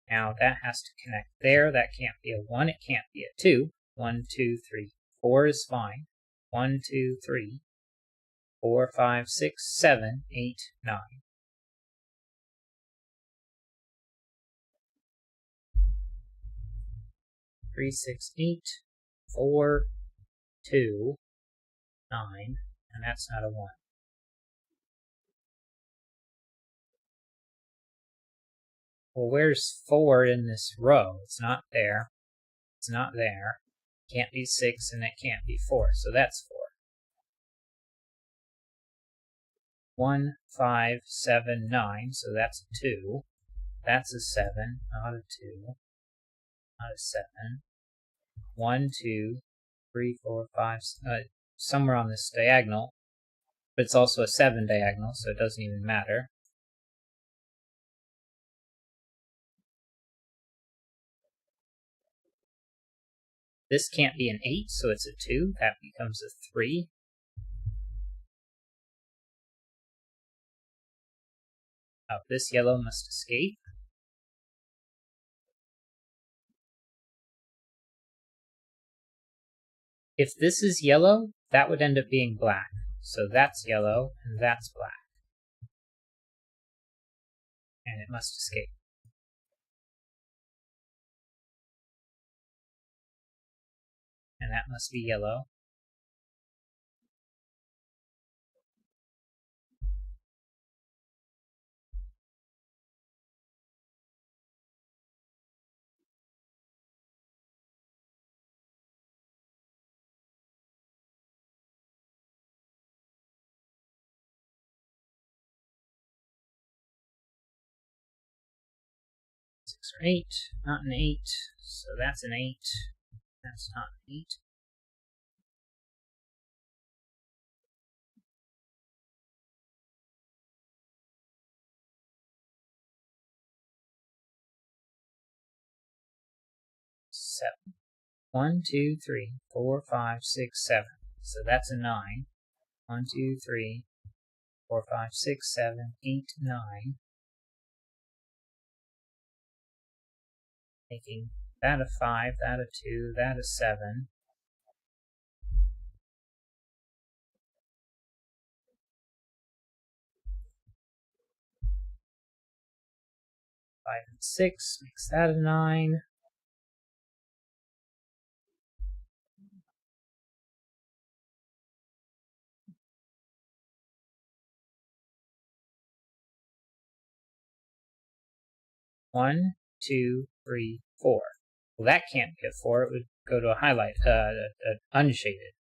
Now that has to connect there. That can't be a 1. It can't be a 2. 1, 2, 3, 4 is fine. 1, 2, 3, 4, 5, 6, 7, 8, 9. 3, 6, 8, 4, 2, 9, and that's not a 1. Well, where's 4 in this row? It's not there. It's not there. Can't be 6, and it can't be 4, so that's 4. 1, 5, 7, 9, so that's a 2. That's a 7, not a 2, not a 7. 1, 2, 3, 4, 5, somewhere on this diagonal, but it's also a 7 diagonal, so it doesn't even matter. This can't be an 8, so it's a 2. That becomes a 3. Oh, this yellow must escape. If this is yellow, that would end up being black. So that's yellow, and that's black. And it must escape. And that must be yellow. Or 8, not an 8, so that's an 8, that's not an 8. Seven. 1, 2, 3, 4, 5, 6, 7. So that's a 9. 1, 2, 3, 4, 5, 6, 7, 8, 9. Making that a 5, that a 2, that a 7. 5 and 6 makes that a 9. 1, 2, 3, 4. Well, that can't be a 4. It would go to a highlight, unshaded.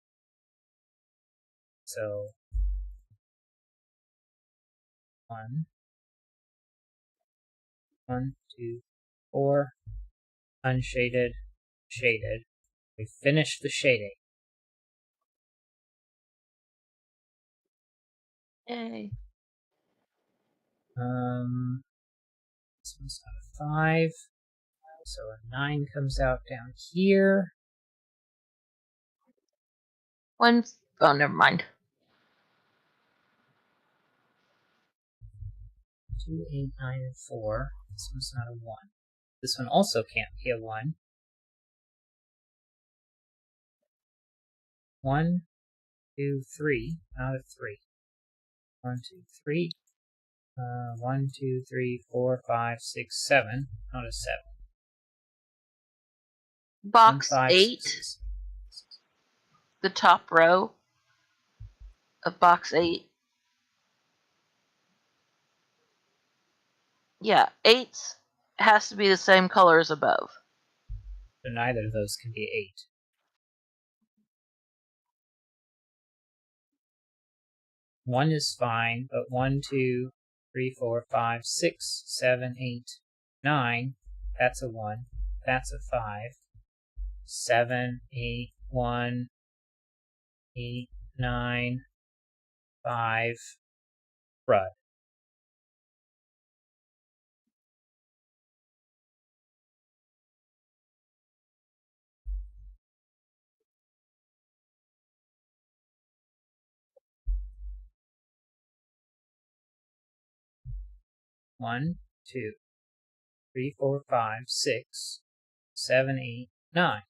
So 1, 1, 2, 4. unshaded, shaded. We finished the shading. Yay. This one's not a 5. So a 9 comes out down here. Oh, never mind. 2, 8, 9, and 4. This one's not a 1. This one also can't be a 1. 1, 2, 3. Not a 3. 1, 2, 3. 1, 2, 3, 4, 5, 6, 7. Not a 7. Box 1, 5, 8, 6. the top row of box 8. Yeah, 8 has to be the same color as above. So neither of those can be 8. One is fine, but 1, 2, 3, 4, 5, 6, 7, 8, 9. That's a 1. That's a 5. 7, 8, 1, 8, 9, 5. Crud. One, 2, 3, 4, 5, 6, 7, 8, 9.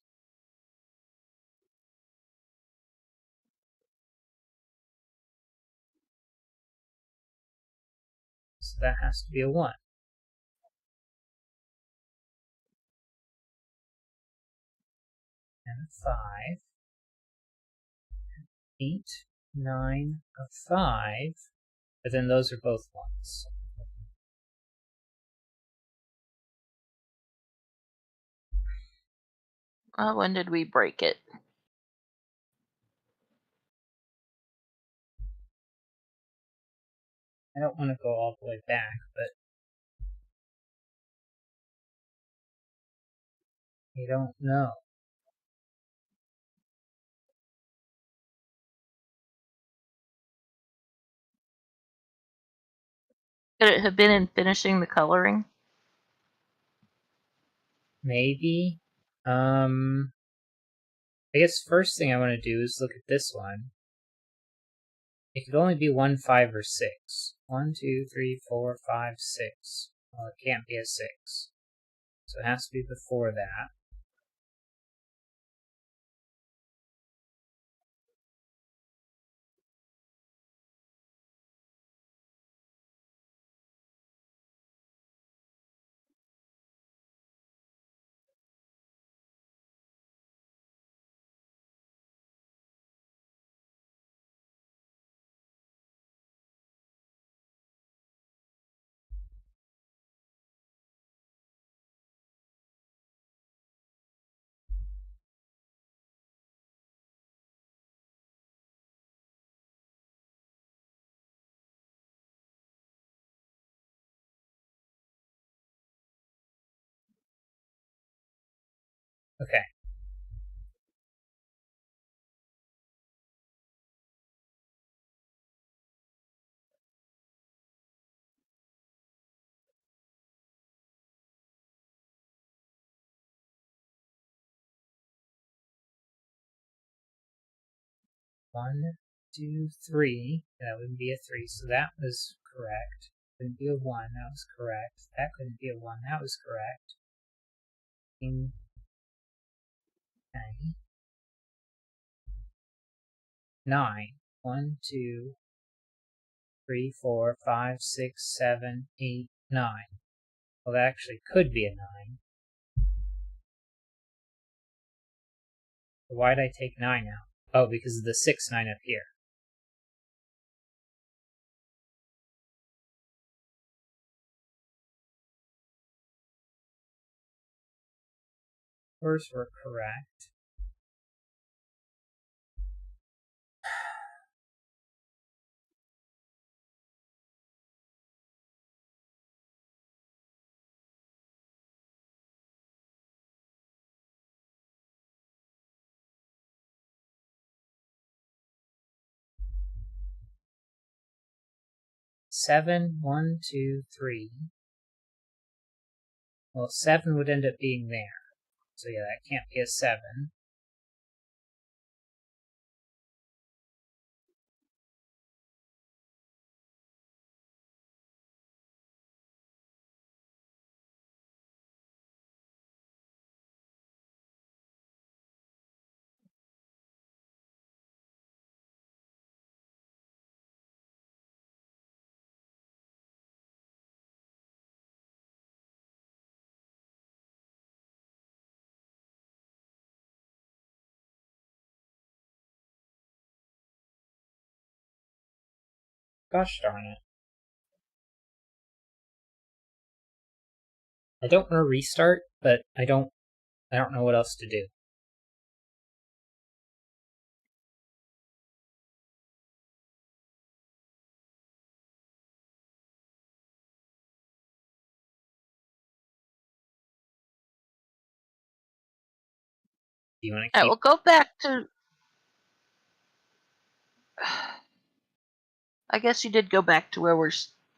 So that has to be a 1. And a 5. 8, 9, a 5. But then those are both 1s. Well, when did we break it? I don't want to go all the way back, but I don't know. Could it have been in finishing the coloring? Maybe. I guess first thing I want to do is look at this one. It could only be 1, 5, or 6. 1, 2, 3, 4, 5, 6. Well, it can't be a 6. So it has to be before that. Okay. One, 2, 3. That wouldn't be a 3, so that was correct. Couldn't be a 1, that was correct. That couldn't be a 1, that was correct. Okay. 9. 1, 2, 3, 4, 5, 6, 7, 8, 9. Well, that actually could be a 9. Why'd I take 9 out? Oh, because of the 6, 9 up here. Yours were correct. 7, 1, 2, 3. Well, 7 would end up being there. So yeah, that can't be a 7. Gosh darn it. I don't want to restart, but I don't know what else to do. Do you want to All right, keep? we'll go back to. I guess you did go back to where we're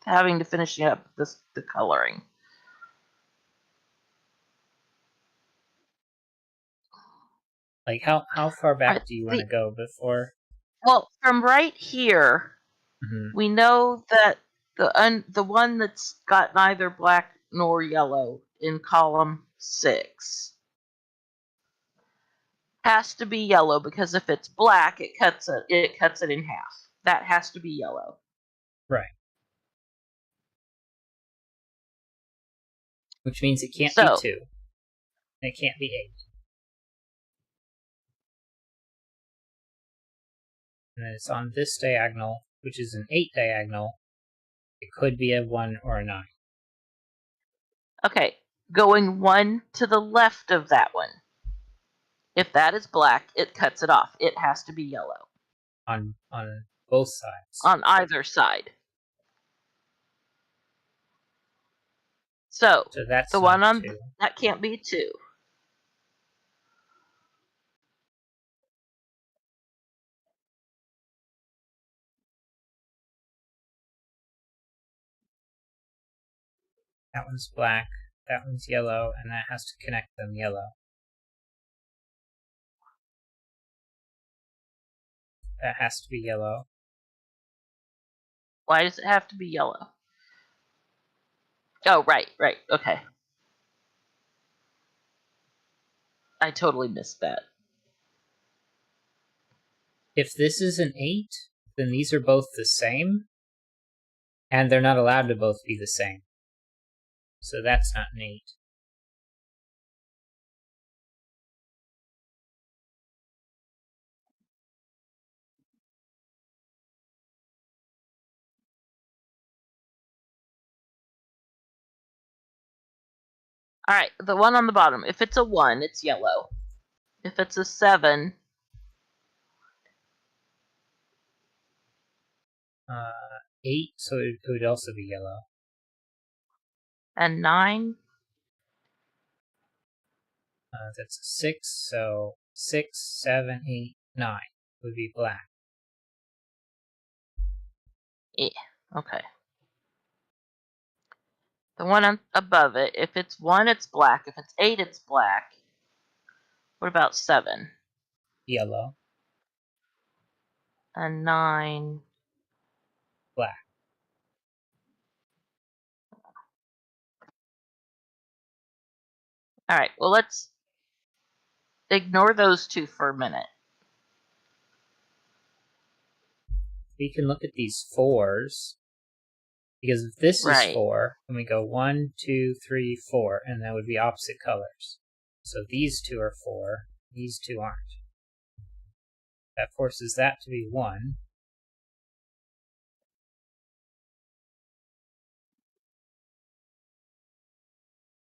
having to finish up the coloring. Like how far back do you want to The, go before? well, from right here, Mm-hmm. we know that the one that's got neither black nor yellow in column 6 has to be yellow, because if it's black, it cuts it in half. That has to be yellow. Right. Which means it can't be So 2. And it can't be 8. And then it's on this diagonal, which is an 8 diagonal. It could be a 1 or a 9. okay, going 1 to the left of that one. If that is black, it cuts it off. It has to be yellow. On both sides. On either side. So that's the not one on 2. that can't be 2. That one's black, that one's yellow, and that has to connect them yellow. That has to be yellow. Why does it have to be yellow? Oh, right, okay. I totally missed that. If this is an 8, then these are both the same, and they're not allowed to both be the same. So that's not an 8. All right, the one on the bottom. If it's a 1, it's yellow. If it's a 7, 8, so it would also be yellow. and 9, That's a 6, so 6, 7, 8, 9 would be black. yeah, okay. The one above it, if it's 1, it's black. If it's 8, it's black. What about 7? Yellow. And 9. Black. All right, well, let's ignore those 2 for a minute. We can look at these 4s, because if this is Right. 4, then we go 1, 2, 3, 4, and that would be opposite colors. So these 2 are 4, these 2 aren't. That forces that to be 1.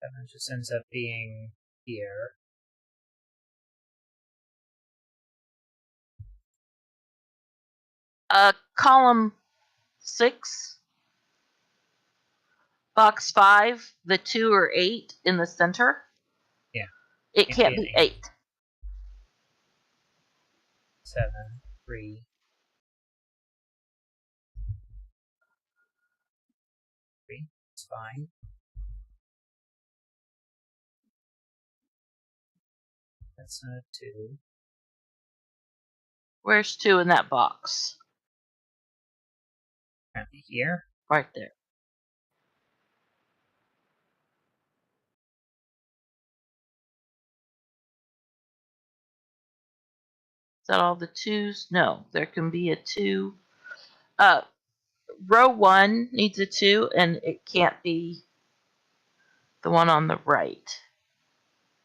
That one just ends up being here. Column 6, box 5, the 2 or 8 in the center. Yeah. It can't be 8. 7, 3. 7, 3. That's fine. That's not a 2. Where's 2 in that box? Apparently here. Right there. Is that all the 2s? No, there can be a 2. Row 1 needs a 2, and it can't be the one on the right.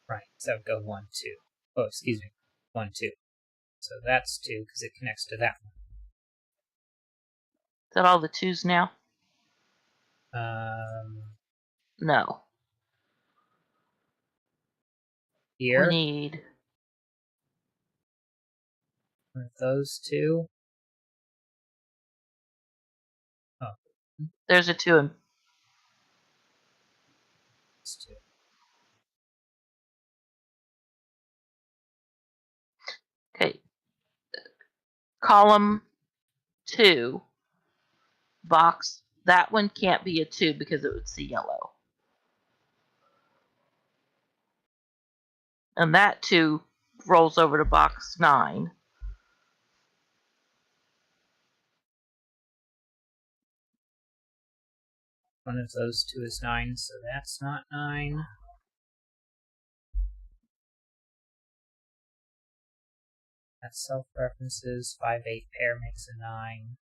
Right, so that would go 1, 2. Oh, excuse me. 1, 2. So that's 2 because it connects to that one. Is that all the 2s now? No. Here. We need One of those 2. Oh. There's a 2 in. It's 2. Okay. Column 2. Box. That one can't be a 2 because it would see yellow. And that 2 rolls over to box 9. One of those 2 is 9, so that's not 9. That's self-references. 5, 8 pair makes a 9.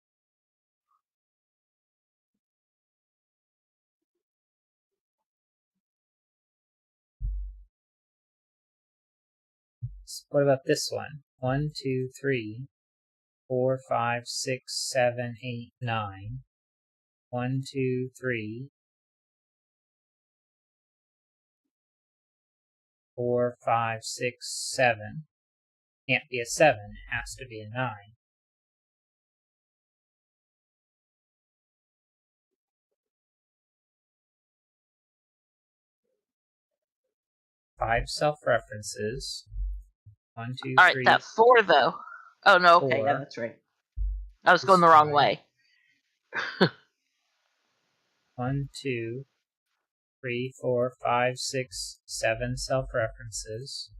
So what about this one? 1, 2, 3, 4, 5, 6, 7, 8, 9. 1, 2, 3, 4, 5, 6, 7. Can't be a 7, it has to be a 9. Five self-references. 1, 2, All right, 3, that 4 though. Oh no, okay, 4. yeah, that's right. I was going the wrong way. 1, 2, 3, 4, 5, 6, 7 self-references.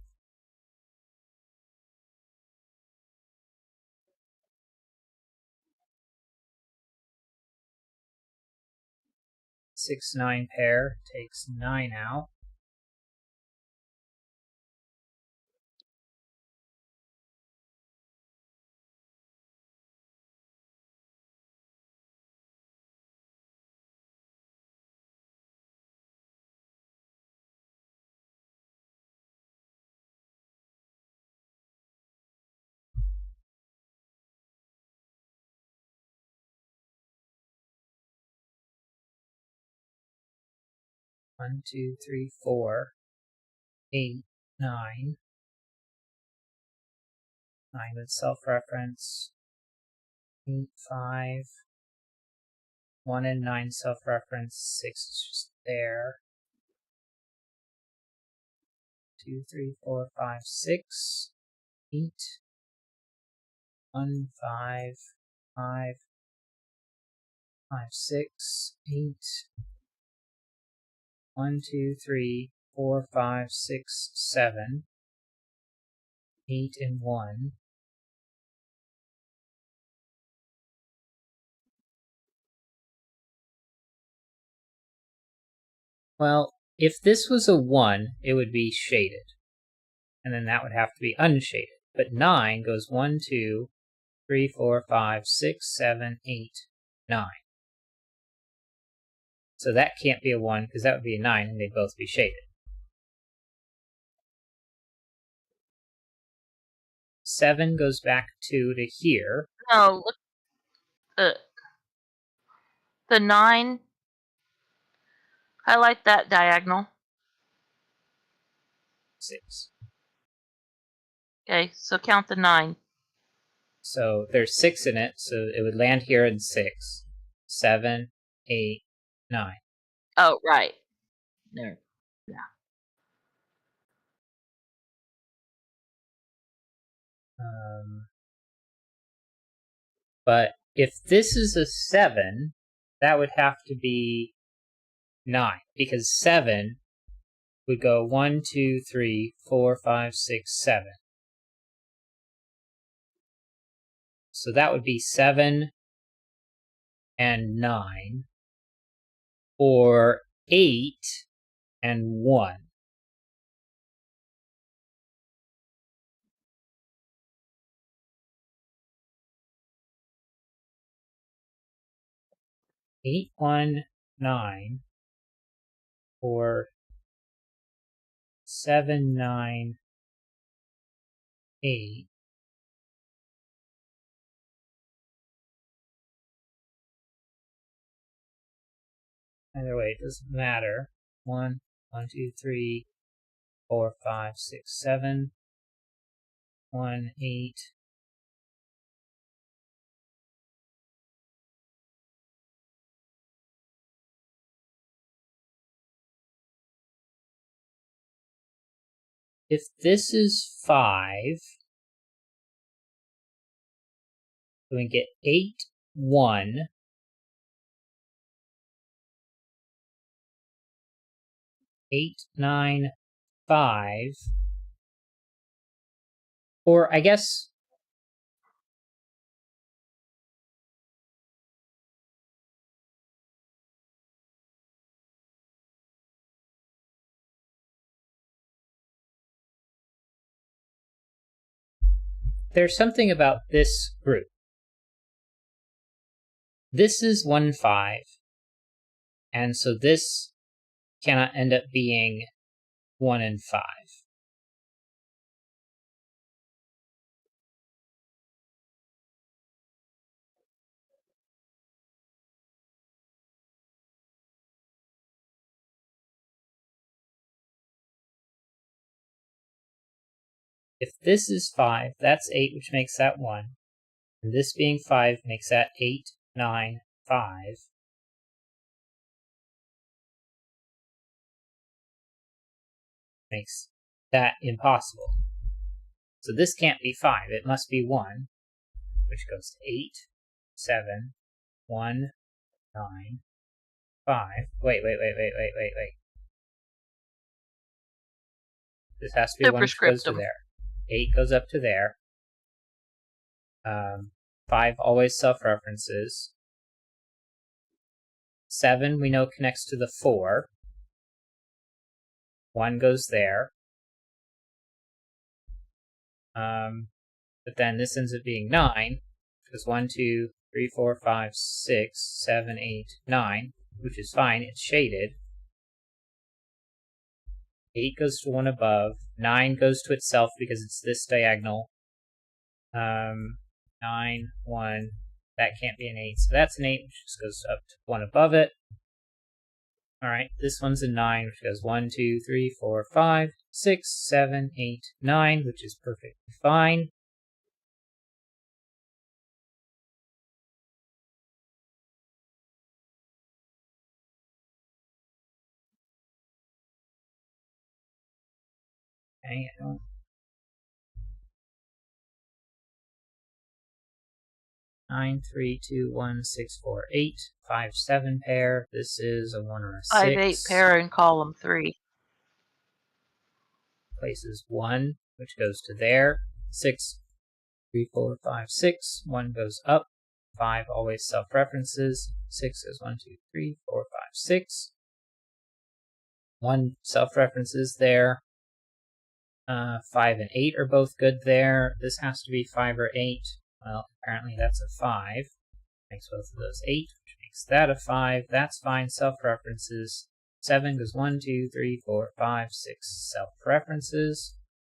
Six, 9 pair takes 9 out. One, 2, 3, 4, 8, 9. 9 with self-reference. 8, 5. 1 and 9 self-reference. 6 is just there. 2, 3, 4, 5, 6. 8. 1, 5, 5. 5, 6, 8. 1, 2, 3, 4, 5, 6, 7. 8 and 1. Well, if this was a 1, it would be shaded. And then that would have to be unshaded. But 9 goes 1, 2, 3, 4, 5, 6, 7, 8, 9. So that can't be a 1 because that would be a 9 and they'd both be shaded. 7 goes back 2 to here. No, look, the 9. Highlight that diagonal. 6. Okay, so count the 9. So there's 6 in it, so it would land here in 6. 7, 8, 9. Oh, right. There. Yeah. But if this is a 7, that would have to be 9, because 7 would go 1, 2, 3, 4, 5, 6, 7. So that would be 7 and 9, or 8 and 1. Eight, 1, 9, or 7, 9, 8. Either way, it doesn't matter. 1, 1, 2, 3, 4, 5, 6, 7. 1, 8. If this is 5, then we get 8, 1, 8, 9, 5, or I guess there's something about this group. This is 1, 5, and so this cannot end up being 1 and 5. If this is 5, that's 8, which makes that 1. And this being 5 makes that 8, 9, 5. Makes that impossible. So this can't be 5, it must be 1, which goes to 8, 7, 1, 9, 5. Wait. This has to be 1 which goes to there. 8 goes up to there. 5 always self-references. 7 we know connects to the 4. 1 goes there. But then this ends up being 9, because 1, 2, 3, 4, 5, 6, 7, 8, 9, which is fine, it's shaded. 8 goes to 1 above. 9 goes to itself because it's this diagonal. 9, 1, that can't be an 8, so that's an 8, which just goes up to 1 above it. Alright, this one's a 9, which goes 1, 2, 3, 4, 5, 6, 7, 8, 9, which is perfectly fine. Okay, 9, 3, 2, 1, 6, 4, 8, 5, 7 pair. This is a 1 or a 6. 5, 8 pair in column 3. Places 1, which goes to there. 6, 3, 4, 5, 6. 1 goes up. 5 always self-references. 6 is 1, 2, 3, 4, 5, 6. 1 self-references there. 5 and 8 are both good there. This has to be 5 or 8. Well, apparently that's a 5. Makes both of those 8, which makes that a 5. That's fine. Self-references. 7 goes 1, 2, 3, 4, 5, 6 self-references.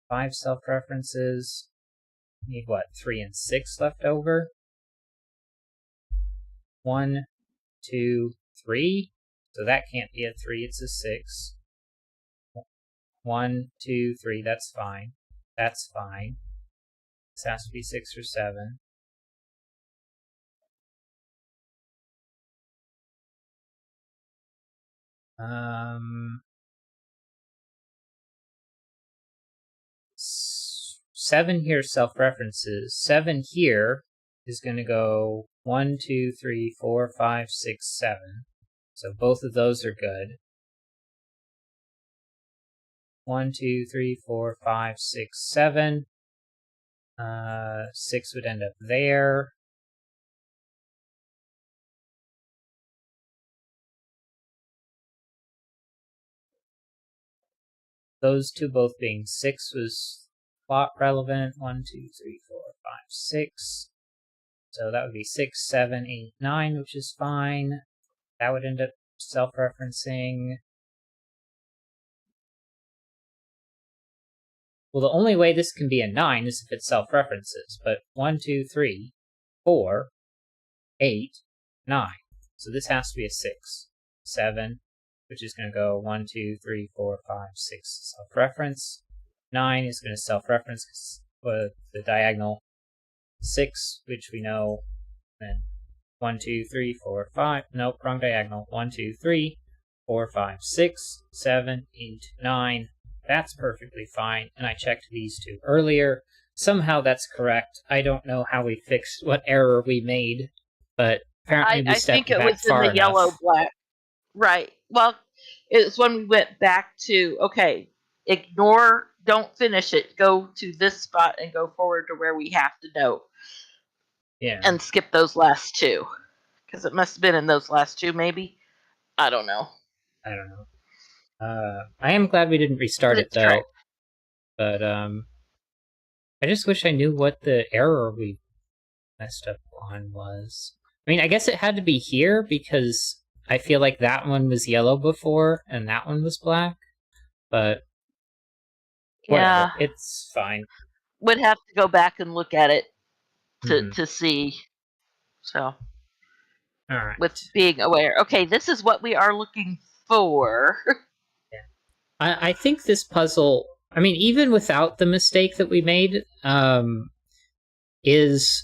5 self-references. Need what? 3 and 6 left over. 1, 2, 3. So that can't be a 3, it's a 6. 1, 2, 3, that's fine. That's fine. This has to be 6 or 7. Seven here self-references. 7 here is going to go 1, 2, 3, 4, 5, 6, 7. So both of those are good. 1, 2, 3, 4, 5, 6, 7. 6 would end up there. Those two both being 6 was plot relevant. 1, 2, 3, 4, 5, 6. So that would be 6, 7, 8, 9, which is fine. That would end up self-referencing. Well, the only way this can be a 9 is if it self-references, but 1, 2, 3, 4, 8, 9. So this has to be a 6. 7, which is going to go 1, 2, 3, 4, 5, 6 self-reference. 9 is going to self-reference the diagonal 6, which we know. Then 1, 2, 3, 4, 5. Nope, wrong diagonal. 1, 2, 3, 4, 5, 6, 7, 8, 9. That's perfectly fine, and I checked these two earlier. Somehow that's correct. I don't know how we fixed what error we made, but apparently we I stepped think it back was in far the enough. yellow black. Right. Well, it's when we went back to, okay, ignore, don't finish it, go to this spot and go forward to where we have to know. Yeah. And skip those last two. Because it must have been in those last two, maybe. I don't know. I don't know. I am glad we didn't restart it, though. Correct. But, I just wish I knew what the error we messed up on was. I mean, I guess it had to be here, because I feel like that one was yellow before, and that one was black. But, whatever. Yeah. It's fine. Would have to go back and look at it to see. So, Alright. with being aware. Okay, this is what we are looking for. I think this puzzle, I mean, even without the mistake that we made, is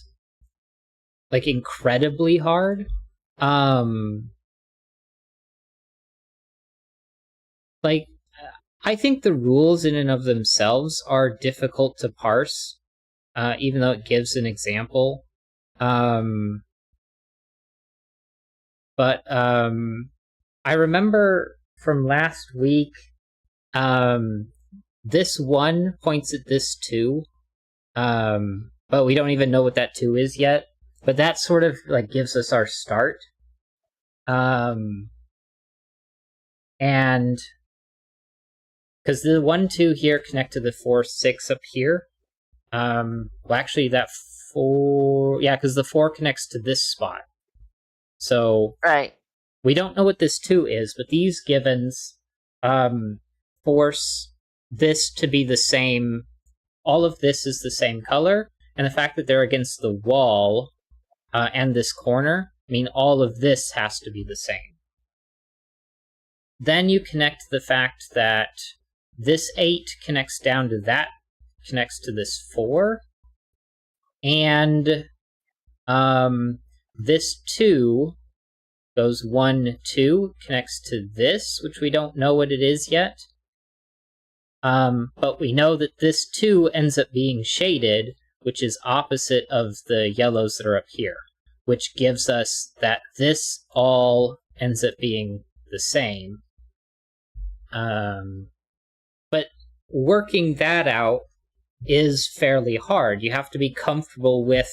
like incredibly hard. Like, I think the rules in and of themselves are difficult to parse, even though it gives an example. But I remember from last week, this 1 points at this 2, but we don't even know what that 2 is yet. But that sort of like gives us our start. And because the 1, 2 here connect to the 4, 6 up here. Well, actually, that 4, yeah, because the 4 connects to this spot. So Right. we don't know what this 2 is, but these givens force this to be the same. All of this is the same color, and the fact that they're against the wall and this corner mean all of this has to be the same. Then you connect the fact that this 8 connects down to that, connects to this 4, and this 2 goes 1, 2, connects to this, which we don't know what it is yet. But we know that this 2 ends up being shaded, which is opposite of the yellows that are up here, which gives us that this all ends up being the same. But working that out is fairly hard. You have to be comfortable with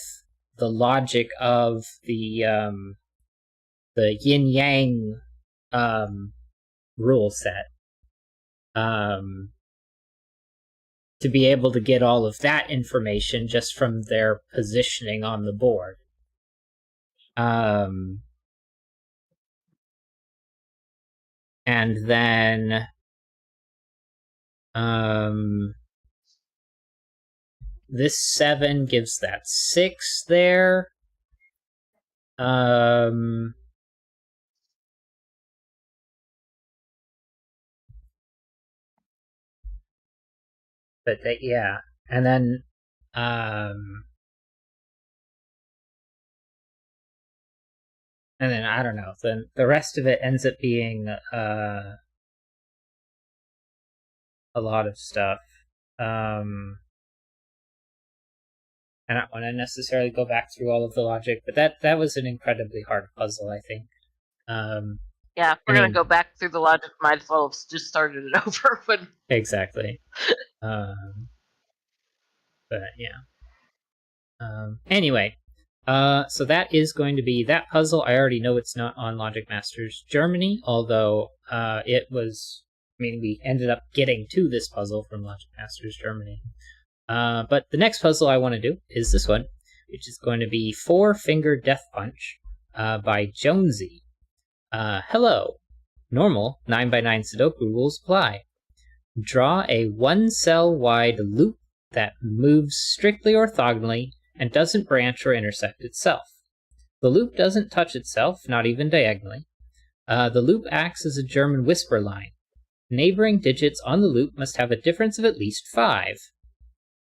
the logic of the yin-yang rule set to be able to get all of that information just from their positioning on the board. And then this 7 gives that 6 there. But that, yeah. And then I don't know. Then the rest of it ends up being a lot of stuff. I don't want to necessarily go back through all of the logic, but that was an incredibly hard puzzle, I think. Yeah, if I we're gonna mean, go back through the logic, might as well have just started it over when. exactly. But yeah. Anyway, so that is going to be that puzzle. I already know it's not on Logic Masters Germany, although it was. I mean, we ended up getting to this puzzle from Logic Masters Germany. But the next puzzle I want to do is this one, which is going to be Four Finger Death Punch by Jonesy. Hello. Normal 9x9 Sudoku rules apply. Draw a one cell wide loop that moves strictly orthogonally and doesn't branch or intersect itself. The loop doesn't touch itself, not even diagonally. The loop acts as a German whisper line. Neighboring digits on the loop must have a difference of at least 5.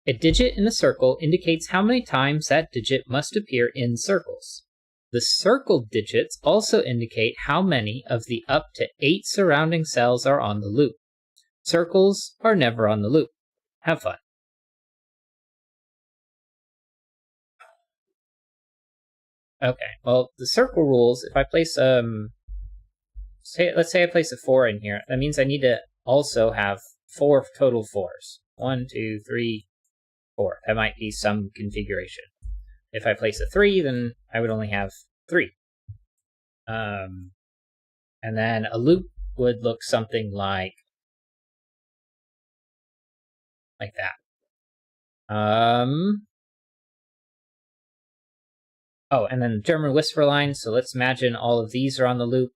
A digit in a circle indicates how many times that digit must appear in circles. The circled digits also indicate how many of the up to 8 surrounding cells are on the loop. Circles are never on the loop. Have fun. Okay, well, the circle rules, if I place, let's say I place a 4 in here, that means I need to also have 4 total 4s. 1, 2, 3, 4. That might be some configuration. If I place a 3, then I would only have 3. And then a loop would look something like that. Oh, and then German whisper line. So let's imagine all of these are on the loop.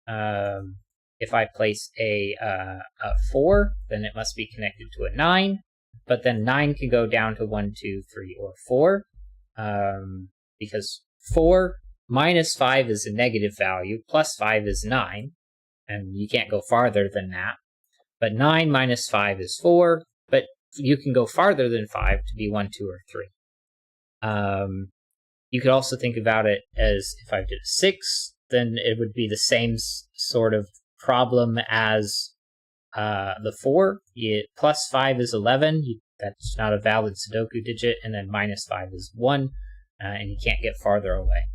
If I place a 4, then it must be connected to a 9. But then 9 can go down to 1, 2, 3, or 4. Because 4 minus 5 is a negative value, plus 5 is 9. And you can't go farther than that. But 9 minus 5 is 4. But you can go farther than 5 to be 1, 2, or 3. You could also think about it as if I did a 6, then it would be the same sort of problem as the 4. Plus 5 is 11. That's not a valid Sudoku digit. And then minus 5 is 1. And you can't get farther away.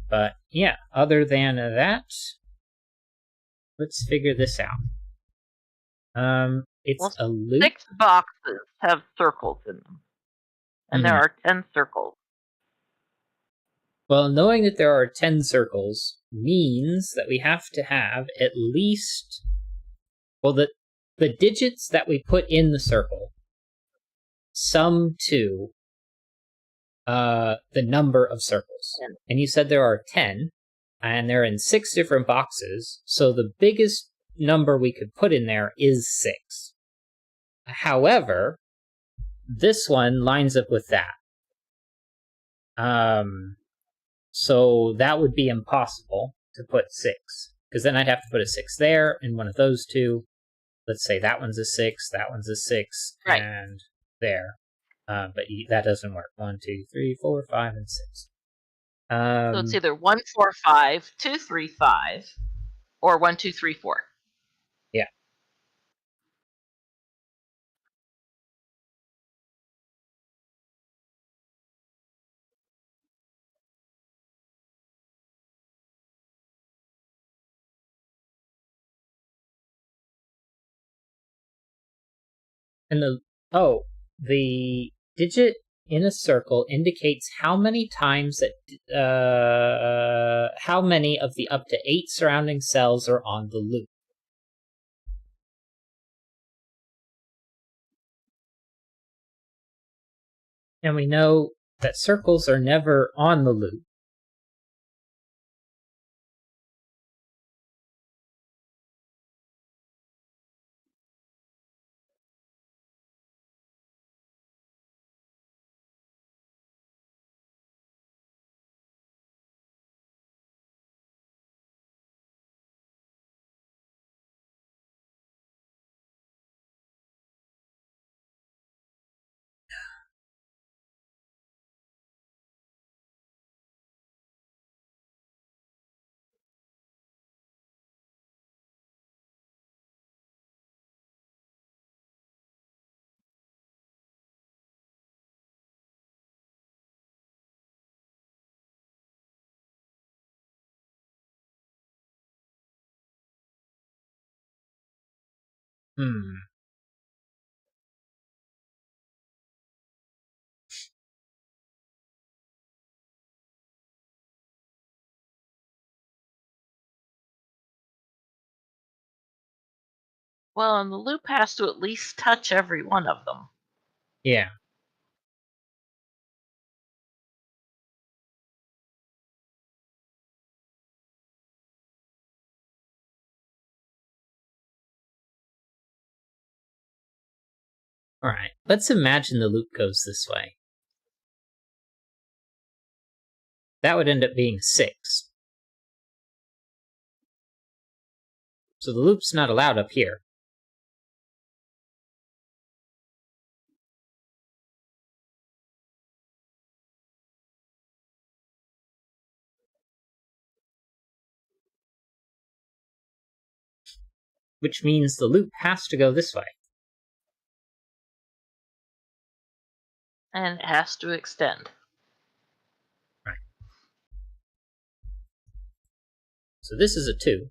But yeah, other than that, let's figure this out. It's a loop. 6 boxes have circles in them. And there are 10 circles. Well, knowing that there are 10 circles means that we have to have at least, well, the digits that we put in the circle sum to the number of circles. 10. And you said there are 10, and they're in 6 different boxes, so the biggest number we could put in there is 6. However, this one lines up with that. So that would be impossible to put 6, because then I'd have to put a 6 there in one of those two. Let's say that one's a 6, that one's a 6, right. And there. But that doesn't work. 1, 2, 3, 4, 5, and 6. So it's either 1, 4, 5, 2, 3, 5, or 1, 2, 3, 4. Yeah. And the digit in a circle indicates how many times that how many of the up to 8 surrounding cells are on the loop. And we know that circles are never on the loop. Well, and the loop has to at least touch every one of them. Yeah. Alright, let's imagine the loop goes this way. That would end up being 6. So the loop's not allowed up here. Which means the loop has to go this way. And it has to extend. Right. So this is a 2.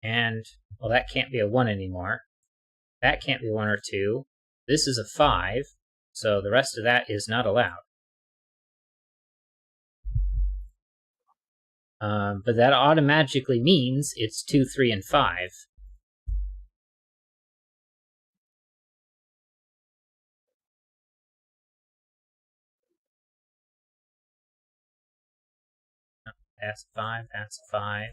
And, well, that can't be a 1 anymore. That can't be 1 or 2. This is a 5, so the rest of that is not allowed. But that automatically means it's 2, 3, and 5. That's a 5, that's a 5.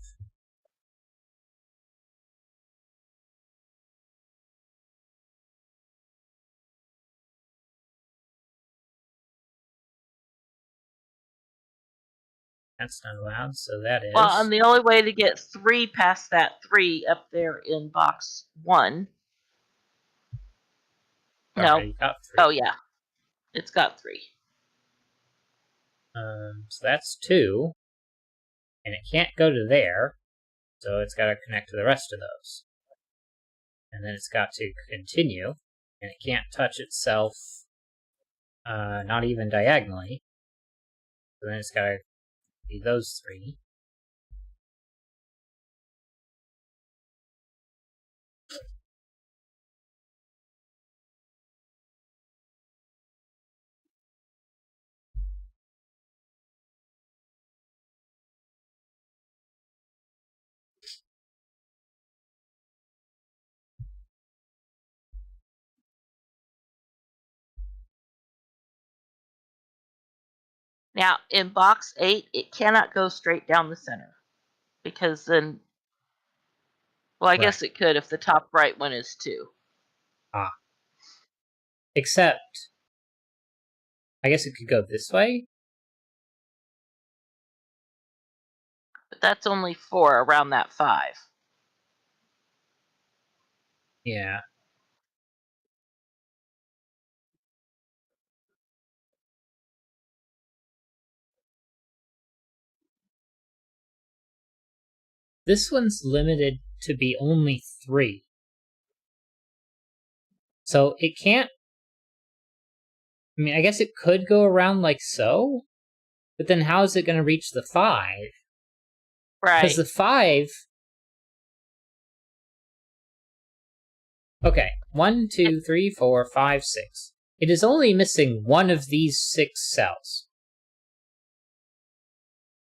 That's not allowed, so that is... Well, and the only way to get 3 past that 3 up there in box 1... No. You got 3. Oh, yeah. It's got 3. So that's 2. And it can't go to there, so it's got to connect to the rest of those. And then it's got to continue, and it can't touch itself, not even diagonally. So then it's got to be those 3. Now, in box 8, it cannot go straight down the center. Because then... Well, I guess it could if the top right one is 2. Ah. Except... I guess it could go this way? But that's only 4 around that 5. Yeah. This one's limited to be only 3. So it can't... I mean, I guess it could go around like so, but then how is it going to reach the 5? Right. Because the 5... Okay, 1, 2, 3, 4, 5, 6. It is only missing one of these 6 cells.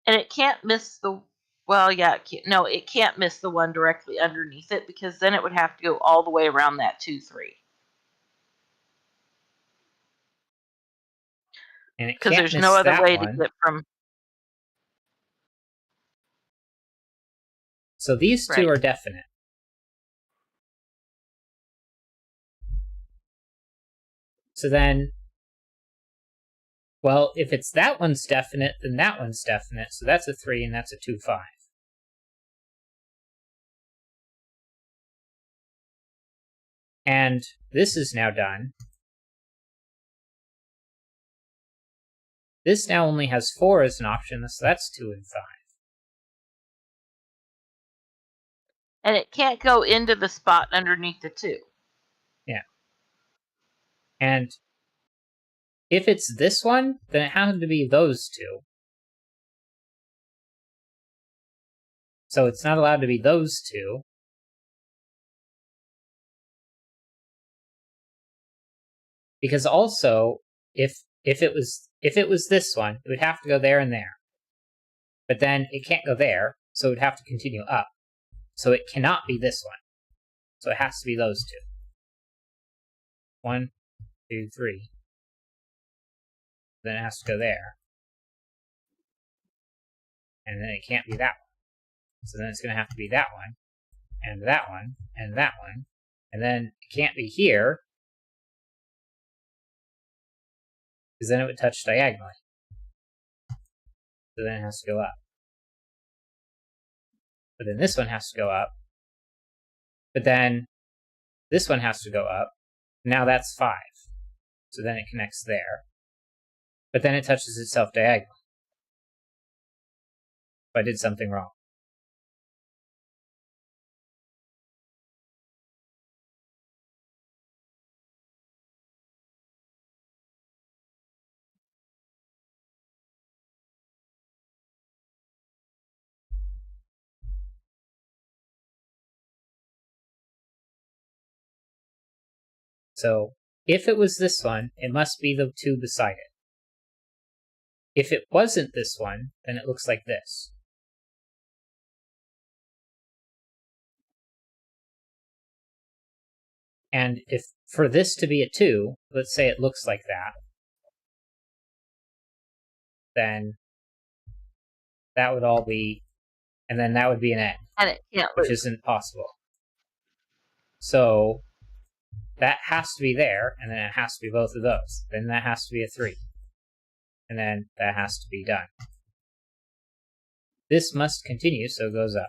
And it can't miss the... Well, yeah, it can't miss the one directly underneath it, because then it would have to go all the way around that 2, 3. And it Because can't there's miss no other that way one. to get from... So these 2 are definite. So then... Well, if it's that one's definite, then that one's definite. So that's a 3 and that's a 2, 5. And this is now done. This now only has 4 as an option, so that's 2 and 5. And it can't go into the spot underneath the 2. Yeah. And if it's this one, then it has to be those 2. So it's not allowed to be those 2. Because also, if it was this one, it would have to go there and there. But then it can't go there, so it would have to continue up. So it cannot be this one. So it has to be those two. 1, 2, 3. Then it has to go there. And then it can't be that one. So then it's going to have to be that one, and that one, and that one. And then it can't be here, because then it would touch diagonally. So then it has to go up. But then this one has to go up. But then this one has to go up. Now that's 5. So then it connects there. But then it touches itself diagonally. If I did something wrong. So if it was this one, it must be the two beside it. If it wasn't this one, then it looks like this. And if for this to be a 2, let's say it looks like that, then that would all be, and then that would be an N. And it can't which lose. isn't possible. So that has to be there, and then it has to be both of those. Then that has to be a 3. And then that has to be done. This must continue, so it goes up.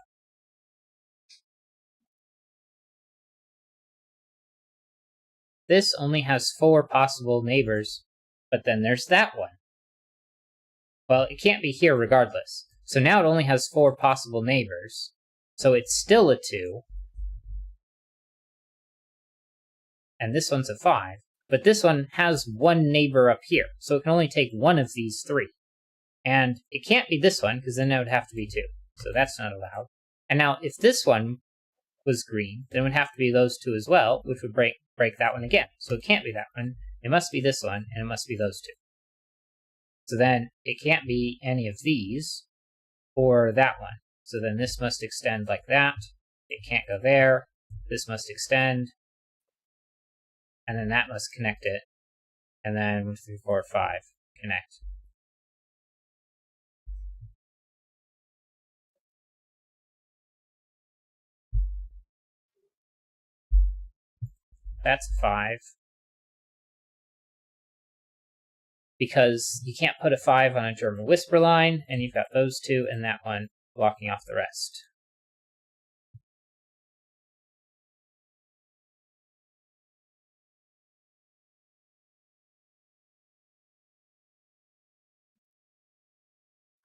This only has 4 possible neighbors, but then there's that one. Well, it can't be here regardless. So now it only has 4 possible neighbors, so it's still a 2. And this one's a 5. But this one has 1 neighbor up here, so it can only take one of these 3. And it can't be this one, because then it would have to be 2. So that's not allowed. And now, if this one was green, then it would have to be those 2 as well, which would break that one again. So it can't be that one. It must be this one, and it must be those 2. So then, it can't be any of these, or that one. So then this must extend like that. It can't go there. This must extend. And then that must connect it. And then 1, 2, 3, 4, 5 connect. That's 5. Because you can't put a 5 on a German whisper line, and you've got those 2 and that one blocking off the rest.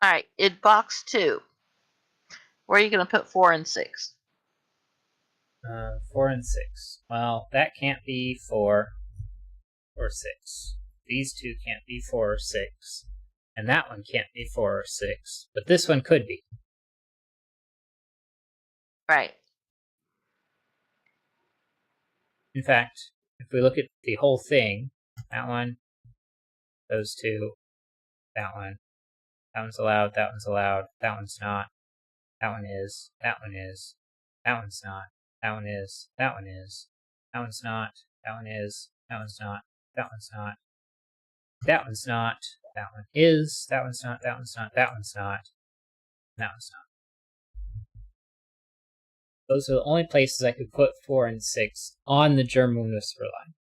All right, in box 2, where are you going to put 4 and 6? 4 and 6. Well, that can't be 4 or 6. These 2 can't be 4 or 6. And that one can't be 4 or 6. But this one could be. Right. In fact, if we look at the whole thing, that one, those 2, that one's allowed, that one's allowed, that one's not, that one is, that one is, that one's not, that one is, that one is, that one's not, that one is, that one's not, that one's not, that one's not, that one is, that one's not, that one's not, that one's not, that one's not. Those are the only places I could put 4 and 6 on the German whisper line.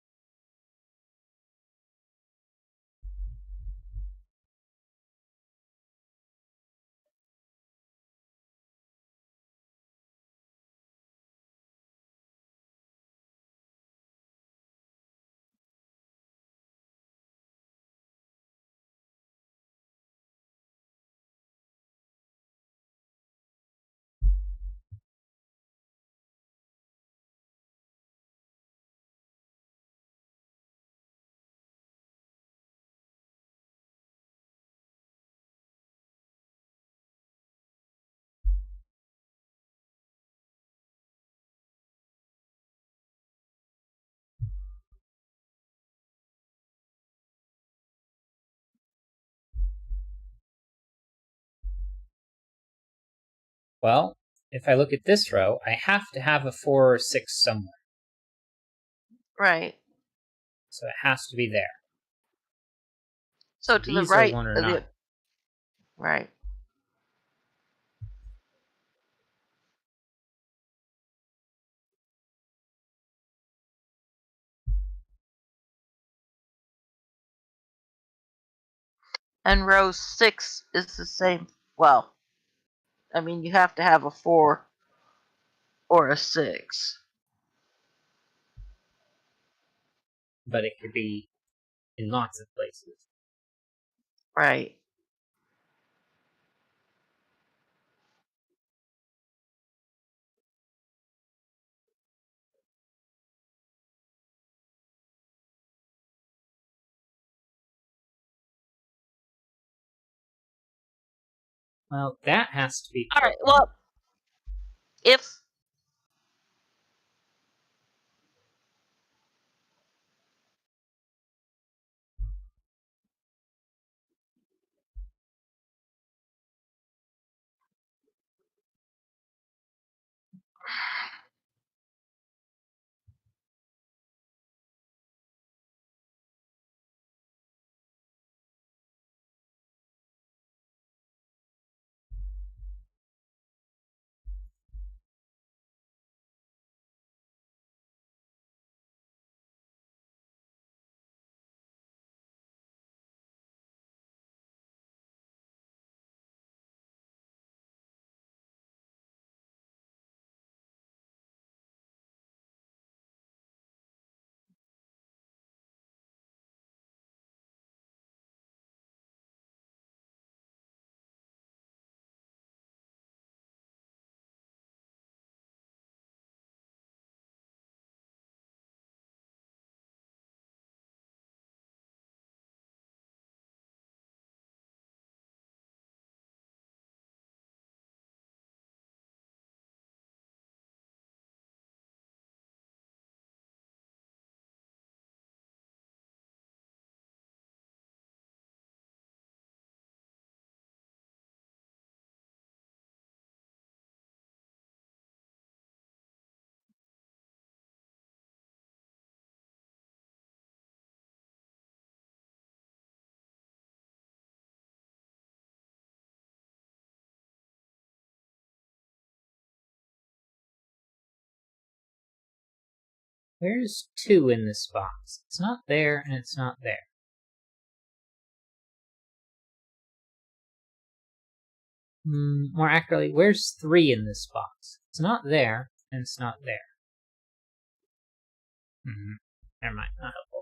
Well, if I look at this row, I have to have a 4 or 6 somewhere. Right. So it has to be there. So So to the these are right 1 or of 9. the right. And row 6 is the same. Well, I mean, you have to have a 4 or a 6. But it could be in lots of places. Right. Well, that has to be All right. purple. Well, if Where's 2 in this box? It's not there, and it's not there. More accurately, where's 3 in this box? It's not there, and it's not there. Never mind, not helpful.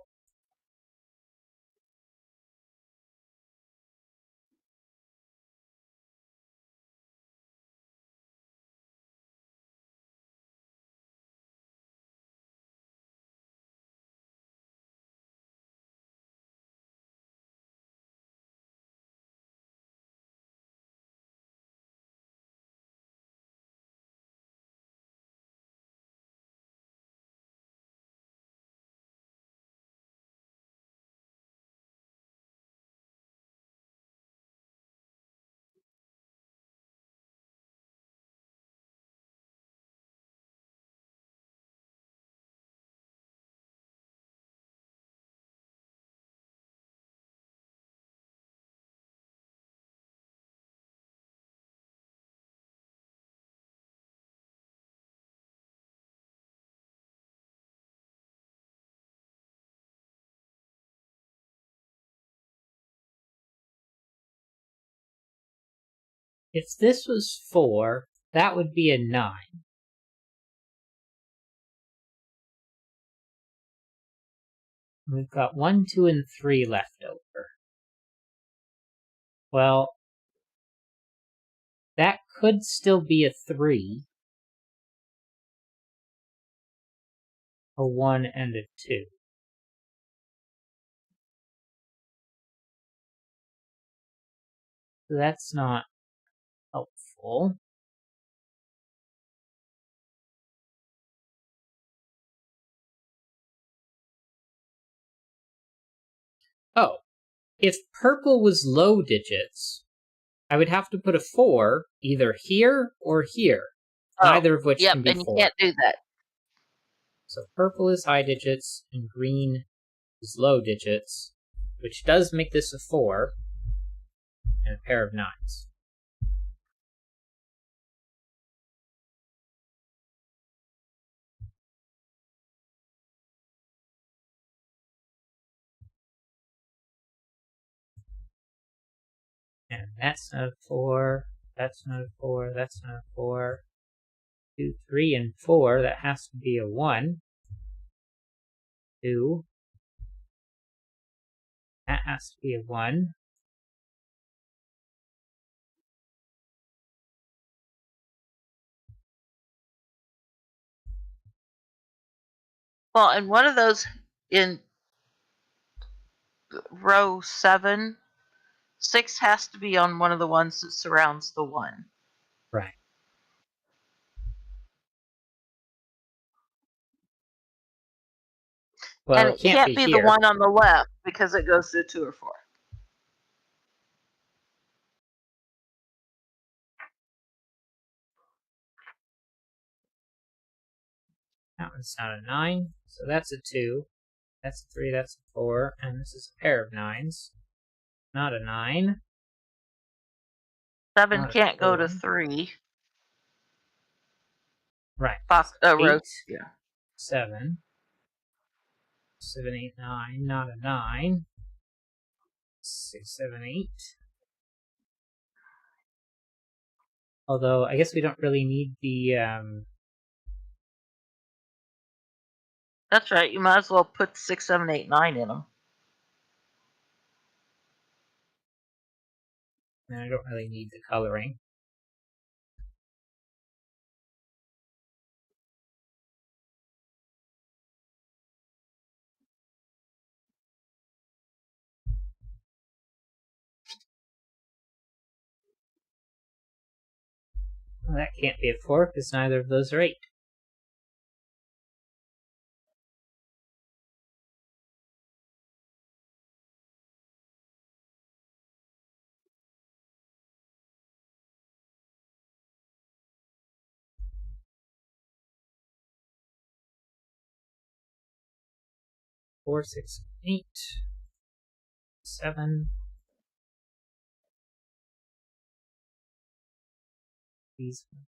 If this was 4, that would be a 9. We've got 1, 2, and 3 left over. Well, that could still be a 3, a 1, and a 2. So that's not helpful. Oh, if purple was low digits, I would have to put a 4 either here or here, neither of which Yep, can be and you 4. can't do that. So purple is high digits and green is low digits, which does make this a 4 and a pair of 9s. And that's not a 4, that's not a 4, that's not a 4. 2, 3, and 4, that has to be a 1. 2. That has to be a 1. Well, and one of those in row 7, 6 has to be on one of the ones that surrounds the 1. Right. Well, And it it can't can't be be the here. one on the left because it goes through 2 or 4. That one's not a 9, so that's a 2. That's a 3, that's a 4, and this is a pair of 9s. Not a 9. 7 Not a can't go to 4. 3. Right. Box, row, 8, yeah. 7. 7, 8, 9. Not a 9. 6, 7, 8. Although, I guess we don't really need the, That's right. You might as well put 6, 7, 8, 9 in them. and I don't really need the coloring. Well, that can't be a 4 because neither of those are 8. Four, 6, 8, 7.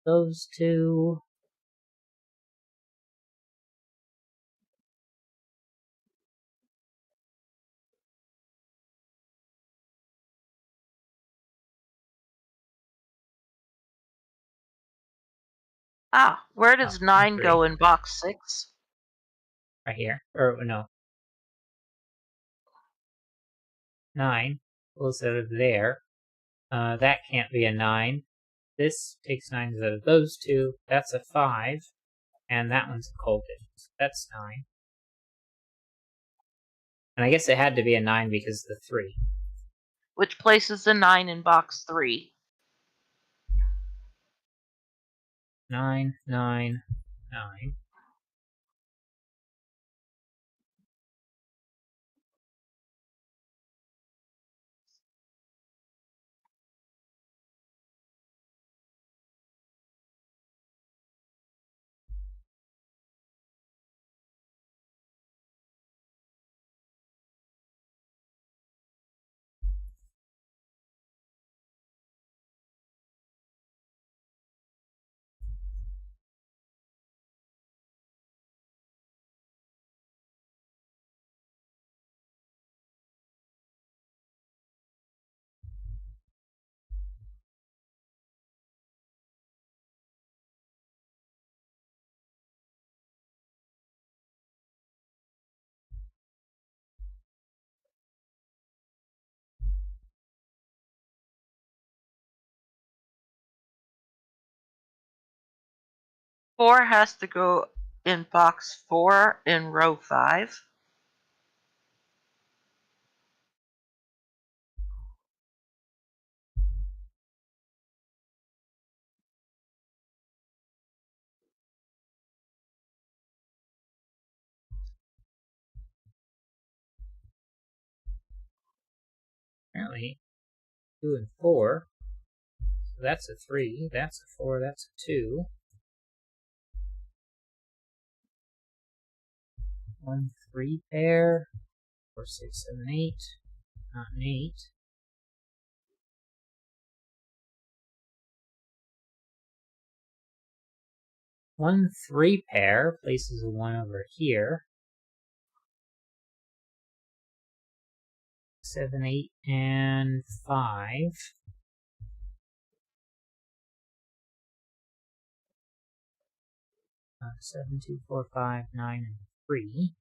Those two. Where Oh, does and 9 3. go in box 6? Right here. Or, no. 9 pulls out of there. That can't be a 9. This takes 9s out of those two. That's a 5. And that one's a cold digit. That's 9. And I guess it had to be a 9 because of the 3. Which places the 9 in box 3? 9, 9, 9. Four has to go in box 4 in row 5. Apparently, 2 and 4 That's a 3, that's a 4, that's a 2. 1 3 pair. 4 6 7 8. Not an 8. One 3 pair places a 1 over here. 7 8 and 5. 7 2 4 5 9 and 3.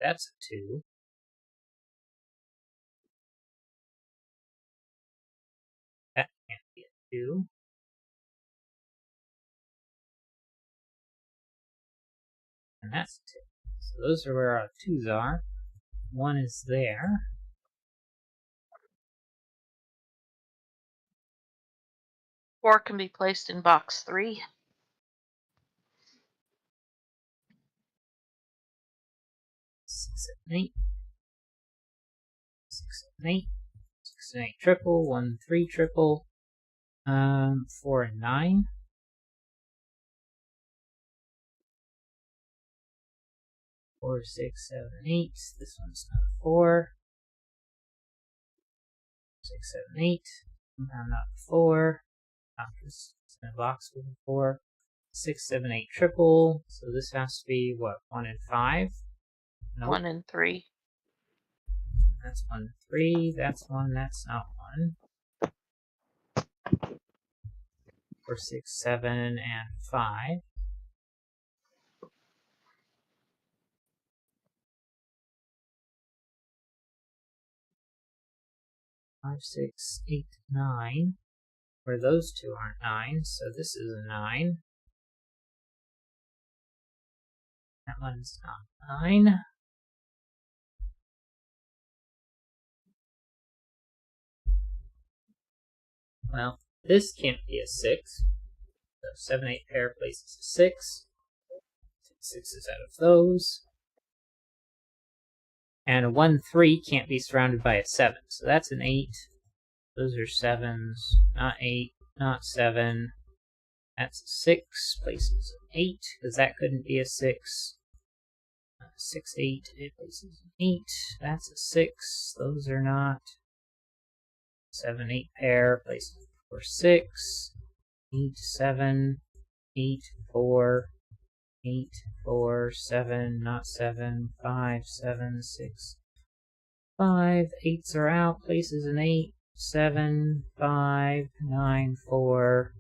That's a 2. That can't be a 2. And that's a 2. So those are where our 2s are. 1 is there. Four can be placed in box 3. 6 7 8. 6 7 8. 6 and 8 triple. 1 3 triple. 4 and 9. 4 6 7 8. This one's not a 4. 6 7 8. I'm not a 4. Just in a box with a 4. 6 7 8 triple. So this has to be what, 1 and 5? Nope. 1 and 3. That's 1 3. That's 1. That's not 1. 4 6 7 and 5. 5 6 8 9. Where those two aren't 9, so this is a 9. That one's not 9. Well, this can't be a 6. So 7 8 pair places a 6. 6 is out of those. And a 1 3 can't be surrounded by a 7. So that's an 8. Those are 7s. Not 8. Not 7. That's a 6. Places an 8. Because that couldn't be a 6. 6 8. It places an 8. That's a 6. Those are not. 7 8 pair places 4 6. 8 7. 8 4. 8 4 7. Not 7. 5 7 6. 5. 8s are out. Places an 8. 7 5 9 4.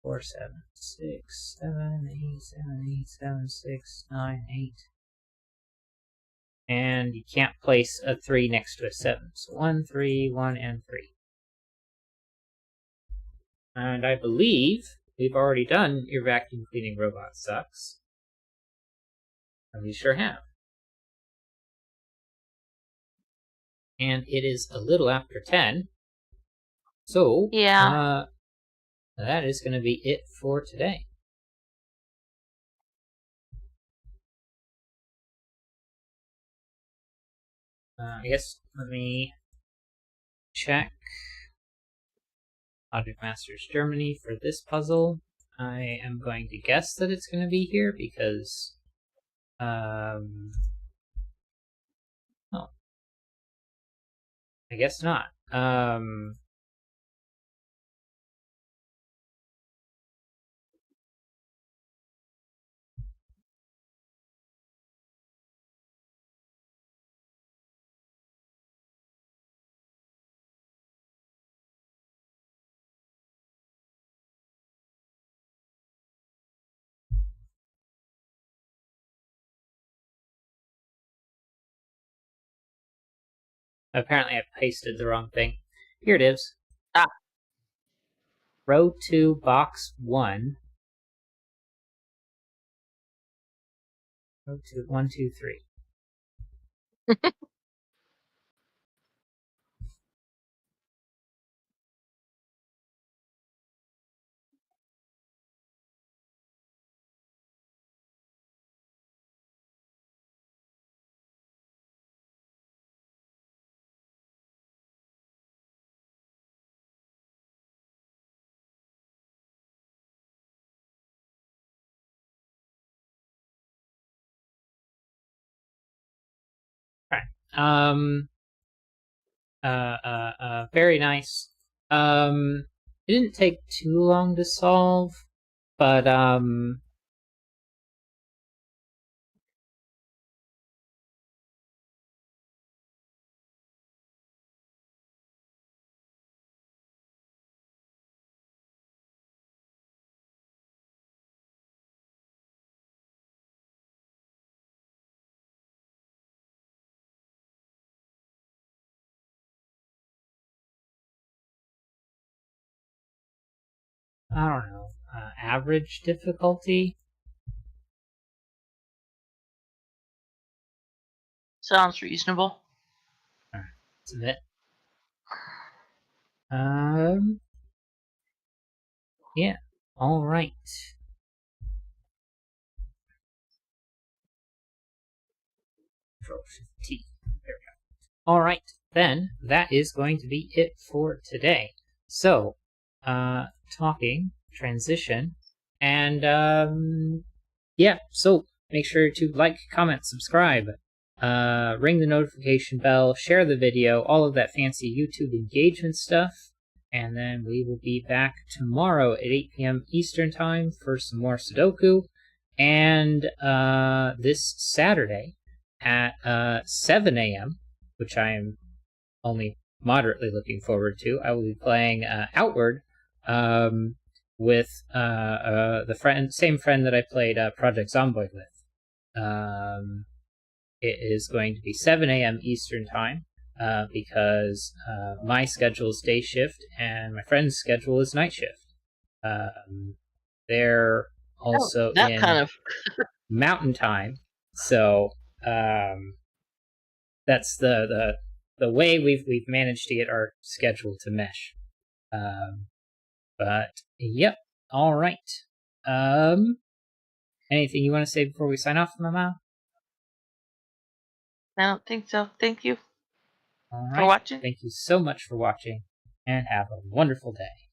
4 7 6 7 8 7 8 7 6 9 8. And you can't place a 3 next to a 7. So 1 3 1 and 3. And I believe we've already done your vacuum cleaning robot sucks. And we sure have. And it is a little after 10. So, Yeah. that is going to be it for today. I guess let me check Object Masters Germany for this puzzle. I am going to guess that it's going to be here because, oh, I guess not. Apparently I pasted the wrong thing. Here it is. Ah. Row 2, box 1. Row 2, 1, 2, 3. Very nice. It didn't take too long to solve, but I don't know, average difficulty. Sounds reasonable. That's a bit. Yeah. All right. Control-Shift-T. There we go. All right, then that is going to be it for today. So, talking, transition, and yeah. So make sure to like, comment, subscribe, ring the notification bell, share the video, all of that fancy YouTube engagement stuff. And then we will be back tomorrow at 8 p.m. Eastern Time for some more Sudoku. And this Saturday at 7 a.m., which I am only moderately looking forward to, I will be playing Outward with the same friend that I played Project Zomboid with. It is going to be 7 a.m. Eastern Time. Because my schedule is day shift and my friend's schedule is night shift. They're also that in kind of Mountain Time, so that's the way we've managed to get our schedule to mesh. But yep, all right. Anything you want to say before we sign off, Mama? I don't think so. Thank you All for right. watching. Thank you so much for watching, and have a wonderful day.